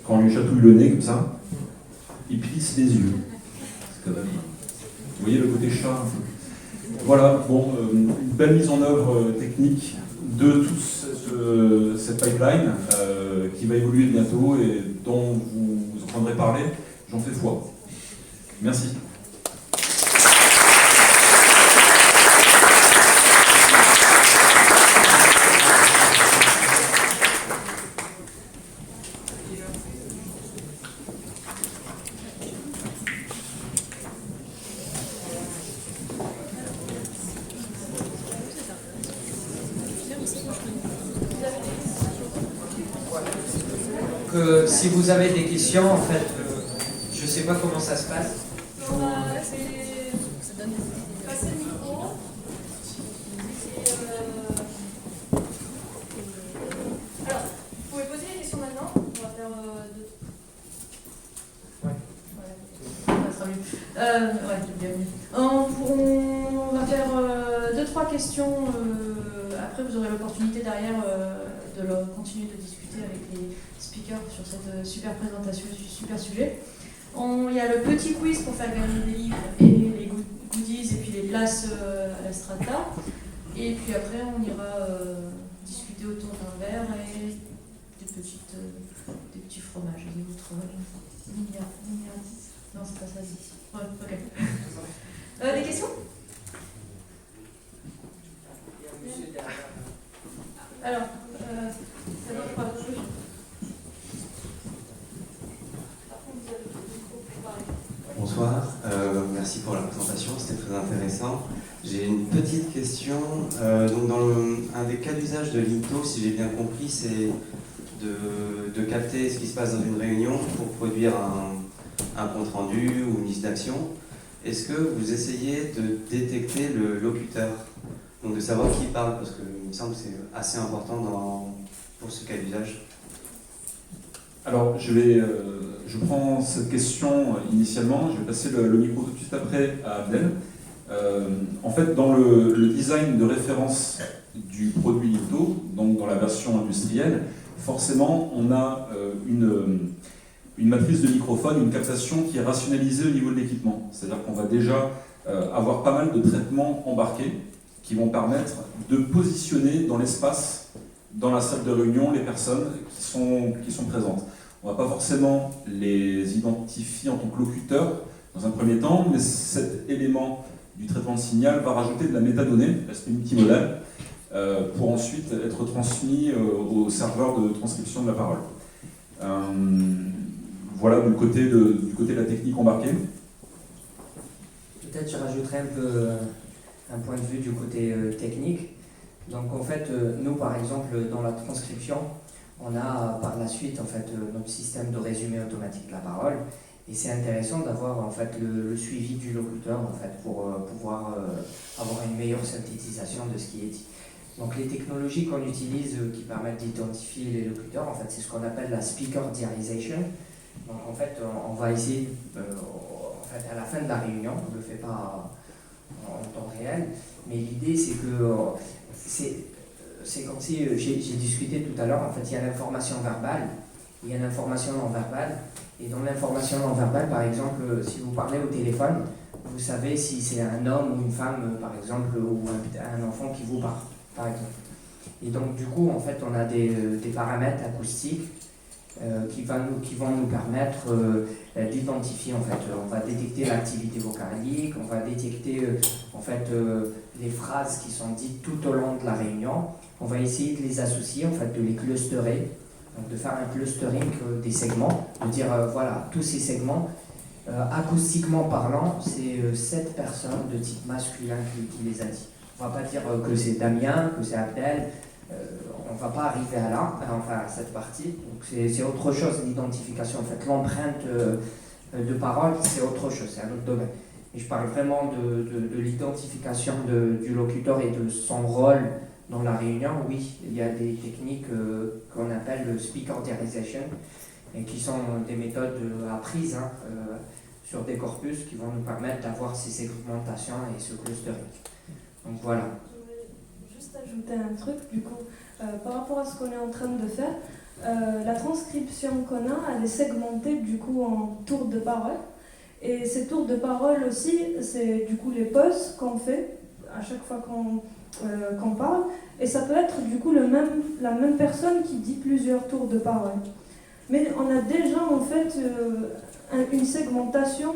quand on lui chatouille le nez comme ça, il plisse les yeux. C'est quand même... Vous voyez le côté chat un peu. Voilà, bon, une belle mise en œuvre technique de toute cette pipeline qui va évoluer bientôt et dont vous entendrez parler. J'en fais foi. Merci. Si vous avez des questions, en fait, je ne sais pas comment ça se passe. On va passer le micro. Alors, vous pouvez poser les questions maintenant. On va faire deux. Ouais. Ouais, ça sera mieux. Ouais, bienvenue. On va faire 2-3 questions. Après, vous aurez l'opportunité derrière de continuer de discuter avec les speakers sur cette super présentation, super sujet. Il y a le petit quiz pour faire gagner des livres et les goodies et puis les places à la Strata. Et puis après, on ira discuter autour d'un verre et des petits fromages. Des autres, non, c'est pas ça. Ouais, ok. Des questions? Alors, c'est votre gauche. Bonsoir, merci pour la présentation, c'était très intéressant. J'ai une petite question. Donc un des cas d'usage de l'INTO, si j'ai bien compris, c'est de capter ce qui se passe dans une réunion pour produire un compte-rendu ou une liste d'actions. Est-ce que vous essayez de détecter le locuteur? Donc de savoir qui parle, parce qu'il me semble que c'est assez important pour ce cas d'usage. Alors, je prends cette question initialement, je vais passer le micro tout de suite après à Abdel. En fait, dans le design de référence du produit Linto, donc dans la version industrielle, forcément, on a une matrice de microphone, une captation qui est rationalisée au niveau de l'équipement. C'est-à-dire qu'on va déjà avoir pas mal de traitements embarqués qui vont permettre de positionner dans l'espace, dans la salle de réunion, les personnes qui sont présentes. On ne va pas forcément les identifier en tant que locuteurs dans un premier temps, mais cet élément du traitement de signal va rajouter de la métadonnée, l'aspect multimodal, pour ensuite être transmis au serveur de transcription de la parole. Voilà du côté de la technique embarquée. Peut-être je rajouterai un point de vue du côté technique. Donc en fait, nous par exemple, dans la transcription, on a par la suite en fait notre système de résumé automatique de la parole, et c'est intéressant d'avoir en fait le suivi du locuteur en fait pour pouvoir avoir une meilleure synthétisation de ce qui est dit. Donc les technologies qu'on utilise qui permettent d'identifier les locuteurs, en fait c'est ce qu'on appelle la speaker diarization. Donc en fait on va essayer en fait à la fin de la réunion, on ne le fait pas en temps réel, mais l'idée c'est que c'est comme si j'ai discuté tout à l'heure, en fait il y a l'information verbale, il y a l'information non verbale, et dans l'information non verbale, par exemple, si vous parlez au téléphone, vous savez si c'est un homme ou une femme, par exemple, ou un enfant qui vous parle, par exemple. Et donc du coup, en fait, on a des paramètres acoustiques qui vont nous permettre d'identifier, en fait, on va détecter l'activité vocalique, on va détecter en fait les phrases qui sont dites tout au long de la réunion. On va essayer de les associer, en fait, de les clusterer, donc de faire un clustering des segments, de dire voilà, tous ces segments, acoustiquement parlant, c'est 7 personnes de type masculin qui les a dit. On ne va pas dire que c'est Damien, que c'est Abdel, on ne va pas arriver à là, enfin à cette partie. Donc c'est autre chose, l'identification. En fait, l'empreinte de parole, c'est autre chose, c'est un autre domaine. Et je parle vraiment de l'identification du locuteur et de son rôle dans la réunion. Oui, il y a des techniques qu'on appelle le speaker diarization, et qui sont des méthodes apprises sur des corpus qui vont nous permettre d'avoir ces segmentations et ce clustering. Donc voilà. Je voulais juste ajouter un truc, du coup, par rapport à ce qu'on est en train de faire, la transcription qu'on a, elle est segmentée du coup en tours de parole. Et ces tours de parole aussi, c'est du coup les pauses qu'on fait à chaque fois qu'on parle. Et ça peut être du coup la même personne qui dit plusieurs tours de parole. Mais on a déjà en fait une segmentation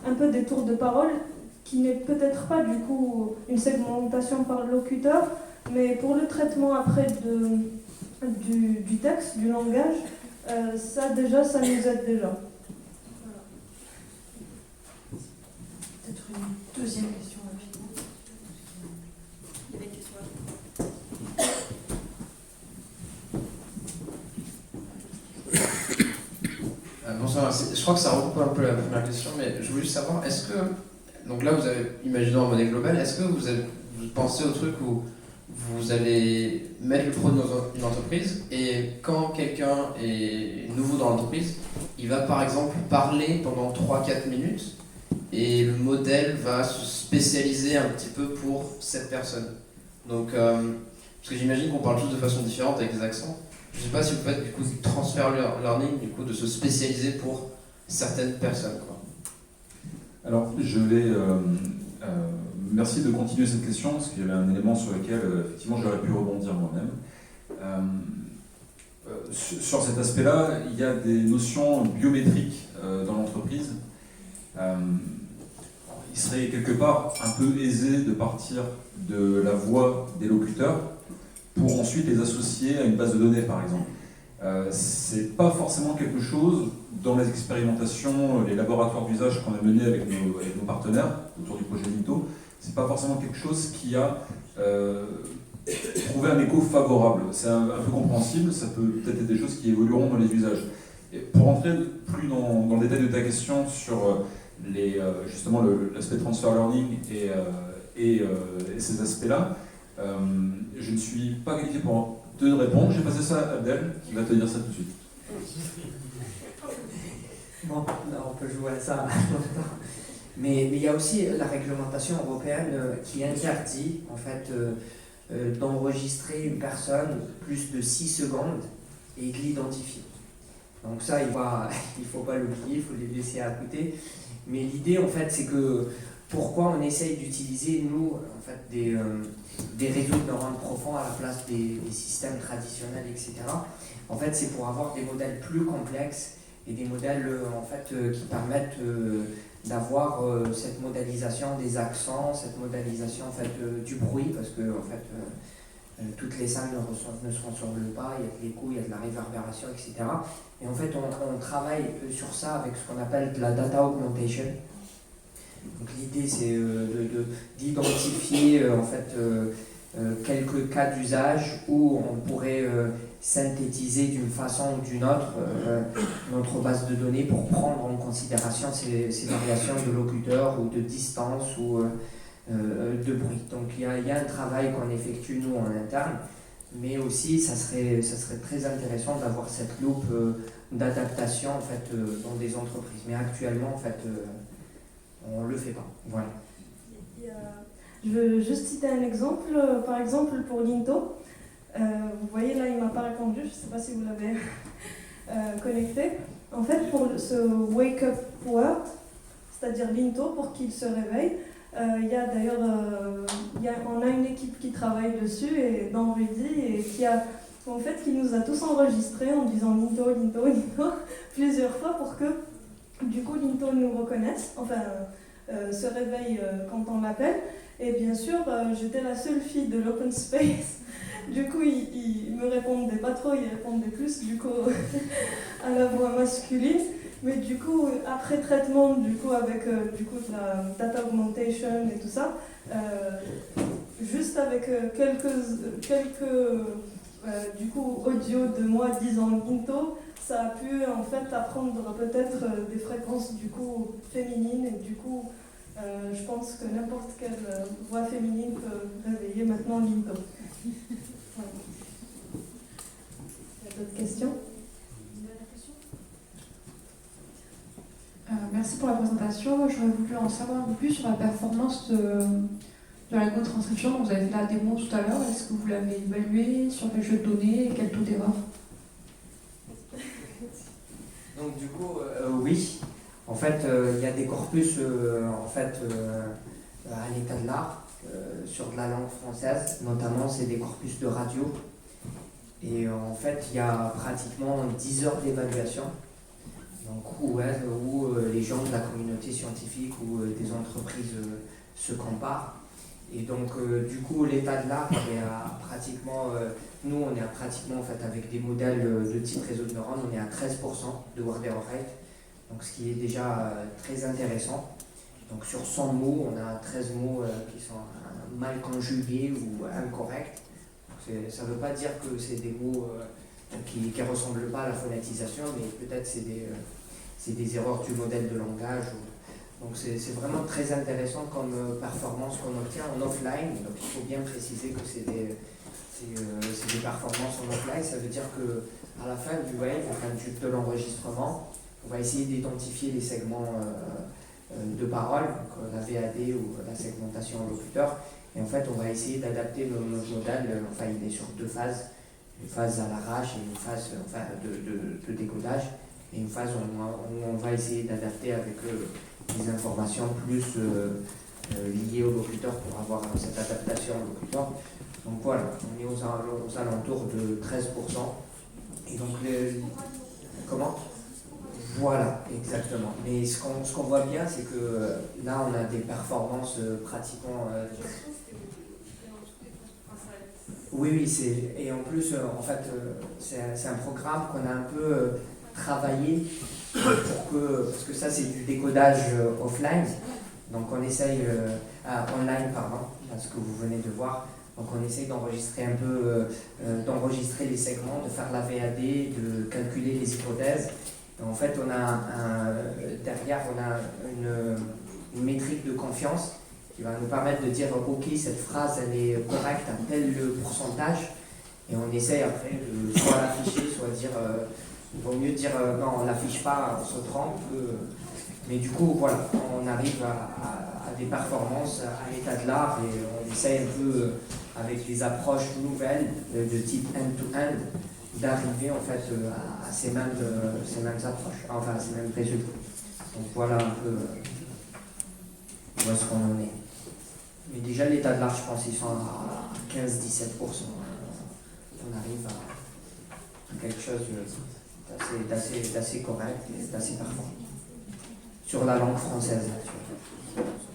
un peu des tours de parole qui n'est peut-être pas du coup une segmentation par locuteur, mais pour le traitement après du texte, du langage, ça nous aide déjà. Voilà. Peut-être une deuxième question rapidement. Il y avait une question là. Bonsoir, je crois que ça recoupe un peu la première question, mais je voulais juste savoir, est-ce que, donc là vous avez imaginé en monnaie globale, est-ce que vous pensez au truc où vous allez mettre le produit dans une entreprise et quand quelqu'un est nouveau dans l'entreprise, il va par exemple parler pendant 3-4 minutes et le modèle va se spécialiser un petit peu pour cette personne. Donc, parce que j'imagine qu'on parle tous de façon différente avec des accents. Je ne sais pas si vous faites du coup du transfer learning, du coup de se spécialiser pour certaines personnes, quoi. Alors, merci de continuer cette question, parce qu'il y avait un élément sur lequel, effectivement, j'aurais pu rebondir moi-même. Sur cet aspect-là, il y a des notions biométriques dans l'entreprise. Il serait quelque part un peu aisé de partir de la voix des locuteurs pour ensuite les associer à une base de données, par exemple. C'est pas forcément quelque chose, dans les expérimentations, les laboratoires d'usage qu'on a menés avec nos partenaires autour du projet Linto, c'est pas forcément quelque chose qui a trouvé un écho favorable. C'est un peu compréhensible, ça peut peut-être être des choses qui évolueront dans les usages. Et pour entrer plus dans le détail de ta question sur justement l'aspect transfer learning et ces aspects-là, je ne suis pas qualifié pour te répondre. J'ai passé ça à Abdel, qui va te dire ça tout de suite. Bon, là, on peut jouer à ça. Mais il y a aussi la réglementation européenne qui interdit en fait d'enregistrer une personne plus de 6 secondes et de l'identifier. Donc ça, il ne faut pas l'oublier, il faut les laisser à côté. Mais l'idée, en fait, c'est que pourquoi on essaye d'utiliser, nous, en fait, des réseaux de neurones profonds à la place des systèmes traditionnels, etc. En fait, c'est pour avoir des modèles plus complexes et des modèles en fait, qui permettent d'avoir cette modélisation des accents, cette modélisation en fait, du bruit, parce que en fait, toutes les salles ne se ressemblent pas, il y a de l'écho, il y a de la réverbération, etc. Et en fait, on travaille sur ça avec ce qu'on appelle de la data augmentation. Donc l'idée, c'est d'identifier en fait, quelques cas d'usage où on pourrait synthétiser d'une façon ou d'une autre notre base de données pour prendre en considération ces variations de locuteur ou de distance ou de bruit. Donc il y a un travail qu'on effectue nous en interne, mais aussi ça serait très intéressant d'avoir cette loupe d'adaptation en fait, dans des entreprises. Mais actuellement, en fait, on ne le fait pas. Voilà. Je veux juste citer un exemple. Par exemple, pour Linto, vous voyez là, il ne m'a pas répondu, je ne sais pas si vous l'avez connecté. En fait, pour ce Wake Up Word, c'est-à-dire Linto, pour qu'il se réveille, il y a d'ailleurs, on a une équipe qui travaille dessus, et dans Rudy, et qui nous a tous enregistrés en disant Linto, Linto, Linto, plusieurs fois pour que, du coup, Linto nous reconnaisse, enfin, se réveille quand on l'appelle. Et bien sûr, j'étais la seule fille de l'open space. Du coup, il me répondait pas trop, il répondait plus du coup à la voix masculine. Mais du coup, après traitement, du coup, avec du coup, de la data augmentation et tout ça, juste avec quelques du coup, audio de moi disant Linto, ça a pu en fait apprendre peut-être des fréquences du coup féminines, et du coup, je pense que n'importe quelle voix féminine peut réveiller maintenant Linto. Voilà. Il y a d'autres questions? Merci pour la présentation. J'aurais voulu en savoir un peu plus sur la performance de l'algo-transcription. Donc, vous avez fait la démo tout à l'heure. Est-ce que vous l'avez évaluée? Sur quel jeu de données et quel taux d'erreur? Donc du coup, oui. En fait, il y a des corpus à l'état de l'art sur de la langue française, notamment c'est des corpus de radio. Et en fait, il y a pratiquement 10 heures d'évaluation, donc où les gens de la communauté scientifique ou des entreprises se comparent. Et donc, du coup, l'état de l'art est à pratiquement, nous on est à pratiquement en fait avec des modèles de type réseau de neurones, on est à 13% de word error rate, donc ce qui est déjà très intéressant. Donc sur 100 mots, on a 13 mots qui sont mal conjugués ou incorrects. Ça ne veut pas dire que c'est des mots qui ne ressemblent pas à la phonétisation, mais peut-être c'est des erreurs du modèle de langage. Donc c'est vraiment très intéressant comme performance qu'on obtient en offline. Donc il faut bien préciser que c'est des performances en offline. Ça veut dire qu'à la fin du wave, de l'enregistrement, on va essayer d'identifier les segments de parole, donc la VAD ou la segmentation en locuteur. Et en fait, on va essayer d'adapter notre modèle. Enfin, il est sur 2 phases. Une phase à l'arrache et une phase de décodage. Et une phase où on va essayer d'adapter avec des informations plus liées au locuteur pour avoir cette adaptation au locuteur. Donc voilà, on est aux alentours de 13%. Et donc, comment ? Voilà, exactement. Mais ce qu'on voit bien, c'est que là, on a des performances pratiquement... Oui, et en plus, en fait, c'est un programme qu'on a un peu travaillé parce que ça, c'est du décodage offline. Donc, on essaye... online, pardon, ce que vous venez de voir. Donc, on essaye d'enregistrer un peu, d'enregistrer les segments, de faire la VAD, de calculer les hypothèses. En fait, derrière, on a une métrique de confiance qui va nous permettre de dire ok, cette phrase elle est correcte à tel pourcentage, et on essaye après de soit l'afficher, soit dire il vaut mieux dire non, on l'affiche pas, on se trompe. Mais du coup, voilà, on arrive à des performances à l'état de l'art, et on essaye un peu avec des approches nouvelles de type end-to-end d'arriver en fait à ces mêmes approches, enfin à ces mêmes résultats. Donc voilà un peu où est-ce qu'on en est. Mais déjà l'état de l'art, je pense qu'ils sont à 15-17%. On arrive à quelque chose d'assez correct et d'assez performant. Sur la langue française, actuellement.